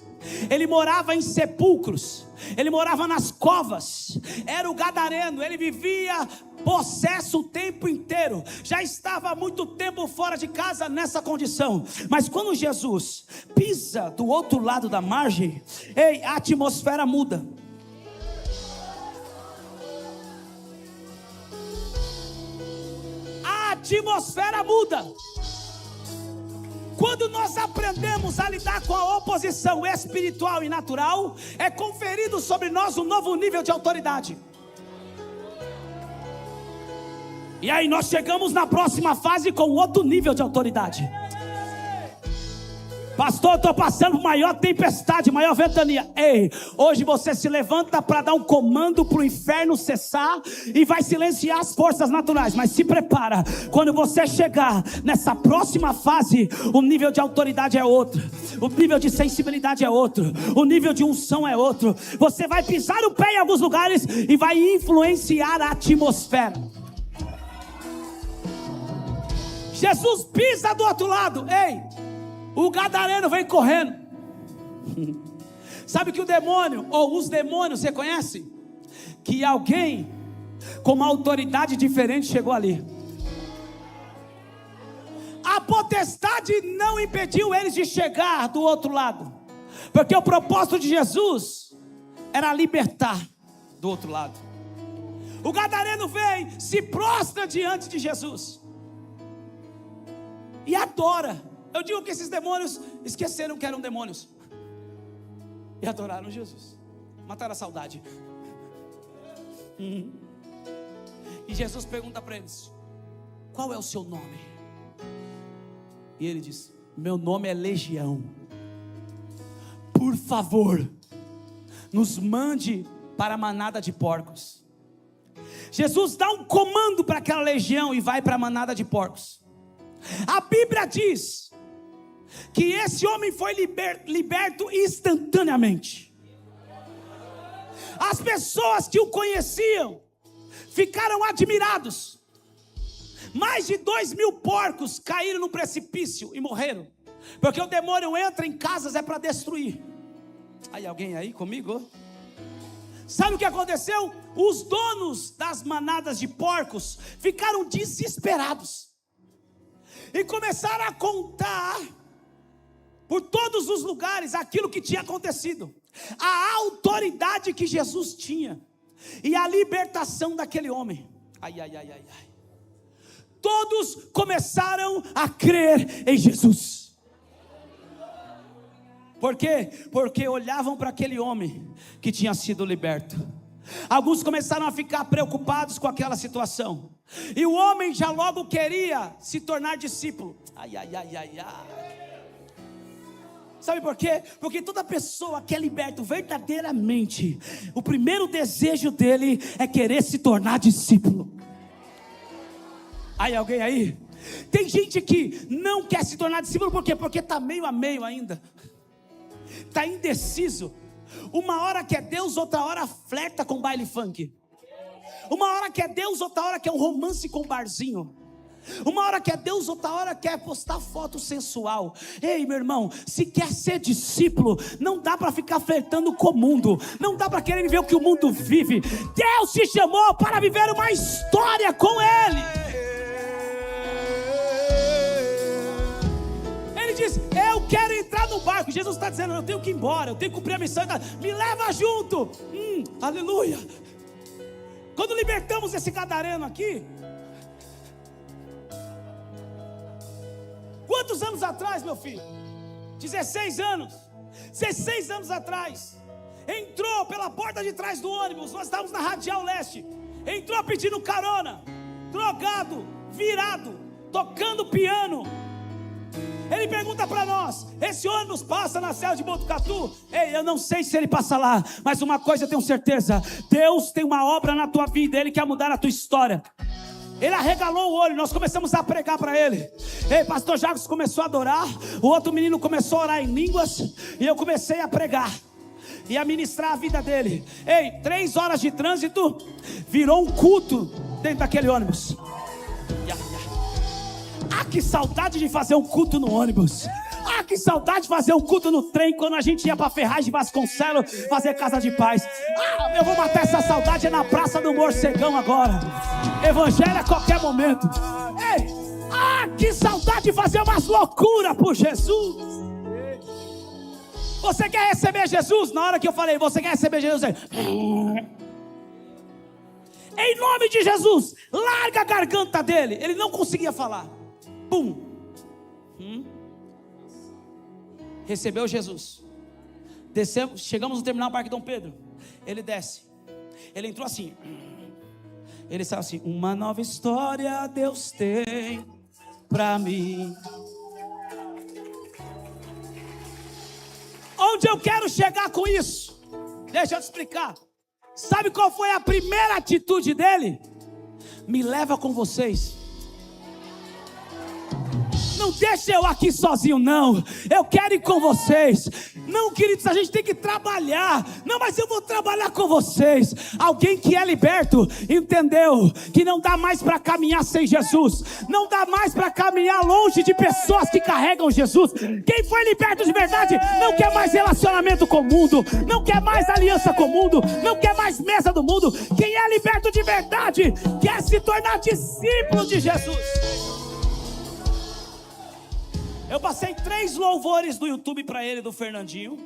Ele morava em sepulcros, ele morava nas covas, era o gadareno. Ele vivia possesso o tempo inteiro, já estava há muito tempo fora de casa nessa condição. Mas quando Jesus pisa do outro lado da margem, a atmosfera muda. A atmosfera muda. Quando nós aprendemos a lidar com a oposição espiritual e natural, é conferido sobre nós um novo nível de autoridade. E aí nós chegamos na próxima fase com outro nível de autoridade. Pastor, eu estou passando por maior tempestade, maior ventania. Ei, hoje você se levanta para dar um comando para o inferno cessar e vai silenciar as forças naturais. Mas se prepara, quando você chegar nessa próxima fase, o nível de autoridade é outro, o nível de sensibilidade é outro, o nível de unção é outro. Você vai pisar o pé em alguns lugares e vai influenciar a atmosfera. Jesus pisa do outro lado. Ei, o gadareno vem correndo. Sabe que o demônio, ou os demônios, você conhece? Que alguém com uma autoridade diferente chegou ali. A potestade não impediu eles de chegar do outro lado, porque o propósito de Jesus era libertar do outro lado. O gadareno vem, se prostra diante de Jesus e adora. Eu digo que esses demônios esqueceram que eram demônios e adoraram Jesus, mataram a saudade. E Jesus pergunta para eles: qual é o seu nome? E ele diz: meu nome é Legião. Por favor, nos mande para a manada de porcos. Jesus dá um comando para aquela legião e vai para a manada de porcos. A Bíblia diz que esse homem foi liberto instantaneamente. As pessoas que o conheciam ficaram admirados. Mais de 2.000 porcos caíram no precipício e morreram, porque o demônio entra em casas é para destruir. Aí, alguém aí comigo? Sabe o que aconteceu? Os donos das manadas de porcos ficaram desesperados e começaram a contar por todos os lugares aquilo que tinha acontecido, a autoridade que Jesus tinha e a libertação daquele homem. Ai, ai, ai, ai, ai. Todos começaram a crer em Jesus. Por quê? Porque olhavam para aquele homem que tinha sido liberto. Alguns começaram a ficar preocupados com aquela situação, e o homem já logo queria se tornar discípulo. Ai, ai, ai, ai, ai. Sabe por quê? Porque toda pessoa que é liberto verdadeiramente, o primeiro desejo dele é querer se tornar discípulo. Aí, alguém aí? Tem gente que não quer se tornar discípulo, por quê? Porque está meio a meio ainda, está indeciso. Uma hora que é Deus, outra hora flerta com baile funk. Uma hora que é Deus, outra hora que é um romance com barzinho. Uma hora que é Deus, outra hora quer postar foto sensual. Ei, meu irmão, se quer ser discípulo, não dá para ficar flertando com o mundo, não dá para querer viver o que o mundo vive. Deus te chamou para viver uma história com Ele. Ele diz: eu quero entrar no barco. Jesus está dizendo: eu tenho que ir embora, eu tenho que cumprir a missão. Me leva junto. Aleluia. Quando libertamos esse gadareno aqui, quantos anos atrás, meu filho? 16 anos. 16 anos atrás, entrou pela porta de trás do ônibus. Nós estávamos na Radial Leste. Entrou pedindo carona, drogado, virado, tocando piano. Ele pergunta para nós: esse ônibus passa na Serra de Botucatu? Ei, eu não sei se ele passa lá, mas uma coisa eu tenho certeza: Deus tem uma obra na tua vida, Ele quer mudar a tua história. Ele arregalou o olho, nós começamos a pregar para ele. Ei, pastor Jacques começou a adorar, o outro menino começou a orar em línguas, e eu comecei a pregar e a ministrar a vida dele. Ei, 3 horas de trânsito virou um culto dentro daquele ônibus. Ah, que saudade de fazer um culto no ônibus. Ah, que saudade de fazer um culto no trem, quando a gente ia para Ferraz de Vasconcelos fazer casa de paz. Ah, eu vou matar essa saudade na Praça do Morcegão agora. Evangelho a qualquer momento. Ei, ah, que saudade de fazer umas loucuras por Jesus. Você quer receber Jesus? Na hora que eu falei, você quer receber Jesus? Em nome de Jesus, larga a garganta dele. Ele não conseguia falar. Pum. Recebeu Jesus. Descemos, chegamos no terminal Parque Dom Pedro. Ele desce. Ele entrou assim. Ele saiu assim: uma nova história Deus tem pra mim. Onde eu quero chegar com isso? Deixa eu te explicar. Sabe qual foi a primeira atitude dele? Me leva com vocês. Não deixa eu aqui sozinho, não. Eu quero ir com vocês. Não, queridos, a gente tem que trabalhar. Não, mas eu vou trabalhar com vocês. Alguém que é liberto entendeu que não dá mais para caminhar sem Jesus. Não dá mais para caminhar longe de pessoas que carregam Jesus. Quem foi liberto de verdade não quer mais relacionamento com o mundo, não quer mais aliança com o mundo, não quer mais mesa do mundo. Quem é liberto de verdade quer se tornar discípulo de Jesus. Eu passei 3 louvores do YouTube para ele, do Fernandinho.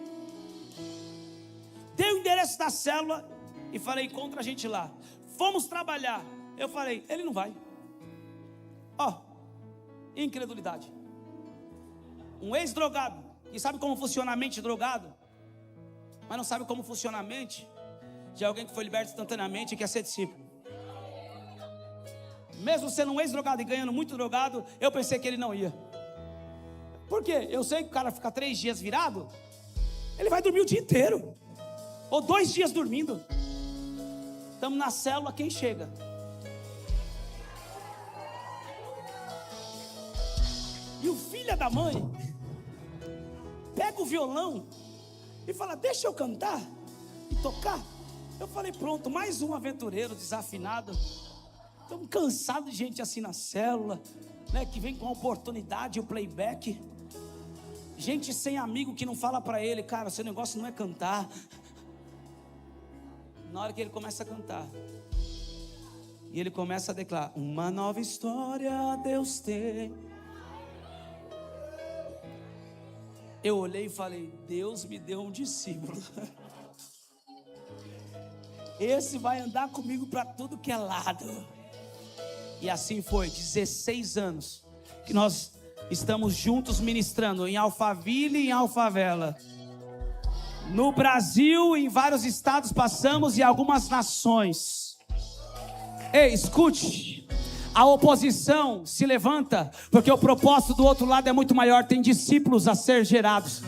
Dei o endereço da célula e falei: encontra a gente lá. Fomos trabalhar. Eu falei: ele não vai. Ó, incredulidade. Um ex-drogado, que sabe como funciona a mente drogado, mas não sabe como funciona a mente de alguém que foi liberto instantaneamente e quer ser discípulo. Mesmo sendo um ex-drogado e ganhando muito drogado, eu pensei que ele não ia. Por quê? Eu sei que o cara fica 3 dias virado, ele vai dormir o dia inteiro, ou 2 dias dormindo. Estamos na célula, quem chega? E o filho da mãe pega o violão e fala: deixa eu cantar e tocar. Eu falei: pronto, mais um aventureiro desafinado. Estamos cansados de gente assim na célula, né, que vem com a oportunidade, o playback. Gente sem amigo que não fala para ele: cara, seu negócio não é cantar. Na hora que ele começa a cantar, e ele começa a declarar: uma nova história Deus tem. Eu olhei e falei: Deus me deu um discípulo. Esse vai andar comigo para tudo que é lado. E assim foi, 16 anos que nós estamos juntos ministrando em Alphaville e em Alfavela. No Brasil, em vários estados passamos e algumas nações. Ei, escute. A oposição se levanta porque o propósito do outro lado é muito maior. Tem discípulos a ser gerados.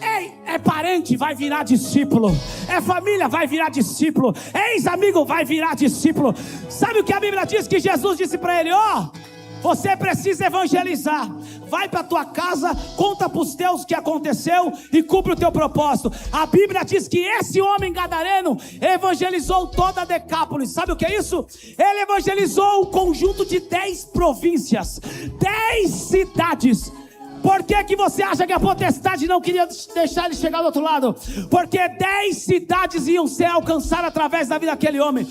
Ei, é parente, vai virar discípulo. É família, vai virar discípulo. É ex-amigo, vai virar discípulo. Sabe o que a Bíblia diz? Que Jesus disse para ele: ó, você precisa evangelizar. Vai para tua casa, conta para os teus o que aconteceu e cumpre o teu propósito. A Bíblia diz que esse homem gadareno evangelizou toda a Decápolis. Sabe o que é isso? Ele evangelizou o conjunto de 10 províncias, 10 cidades. Por que você acha que a potestade não queria deixar ele chegar do outro lado? Porque 10 cidades iam ser alcançadas através da vida daquele homem.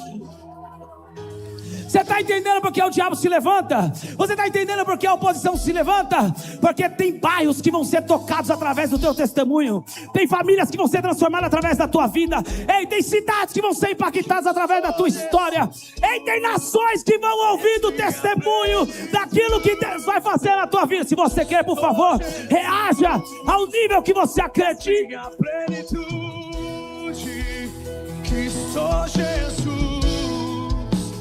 Você está entendendo porque o diabo se levanta? Você está entendendo porque a oposição se levanta? Porque tem bairros que vão ser tocados através do teu testemunho. Tem famílias que vão ser transformadas através da tua vida. Ei, tem cidades que vão ser impactadas através da tua história. Ei, tem nações que vão ouvir do testemunho daquilo que Deus vai fazer na tua vida. Se você quer, por favor, reaja ao nível que você acredita. A plenitude que sou Jesus.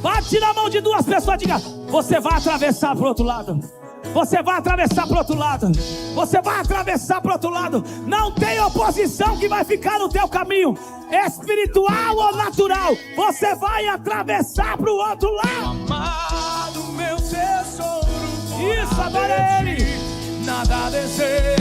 Bate na mão de duas pessoas e diga: você vai atravessar para o outro lado. Você vai atravessar para o outro lado. Você vai atravessar para o outro lado. Não tem oposição que vai ficar no teu caminho, espiritual ou natural. Você vai atravessar para o outro lado. Amado, meu tesouro. Isso, adora Ele. Nada desejo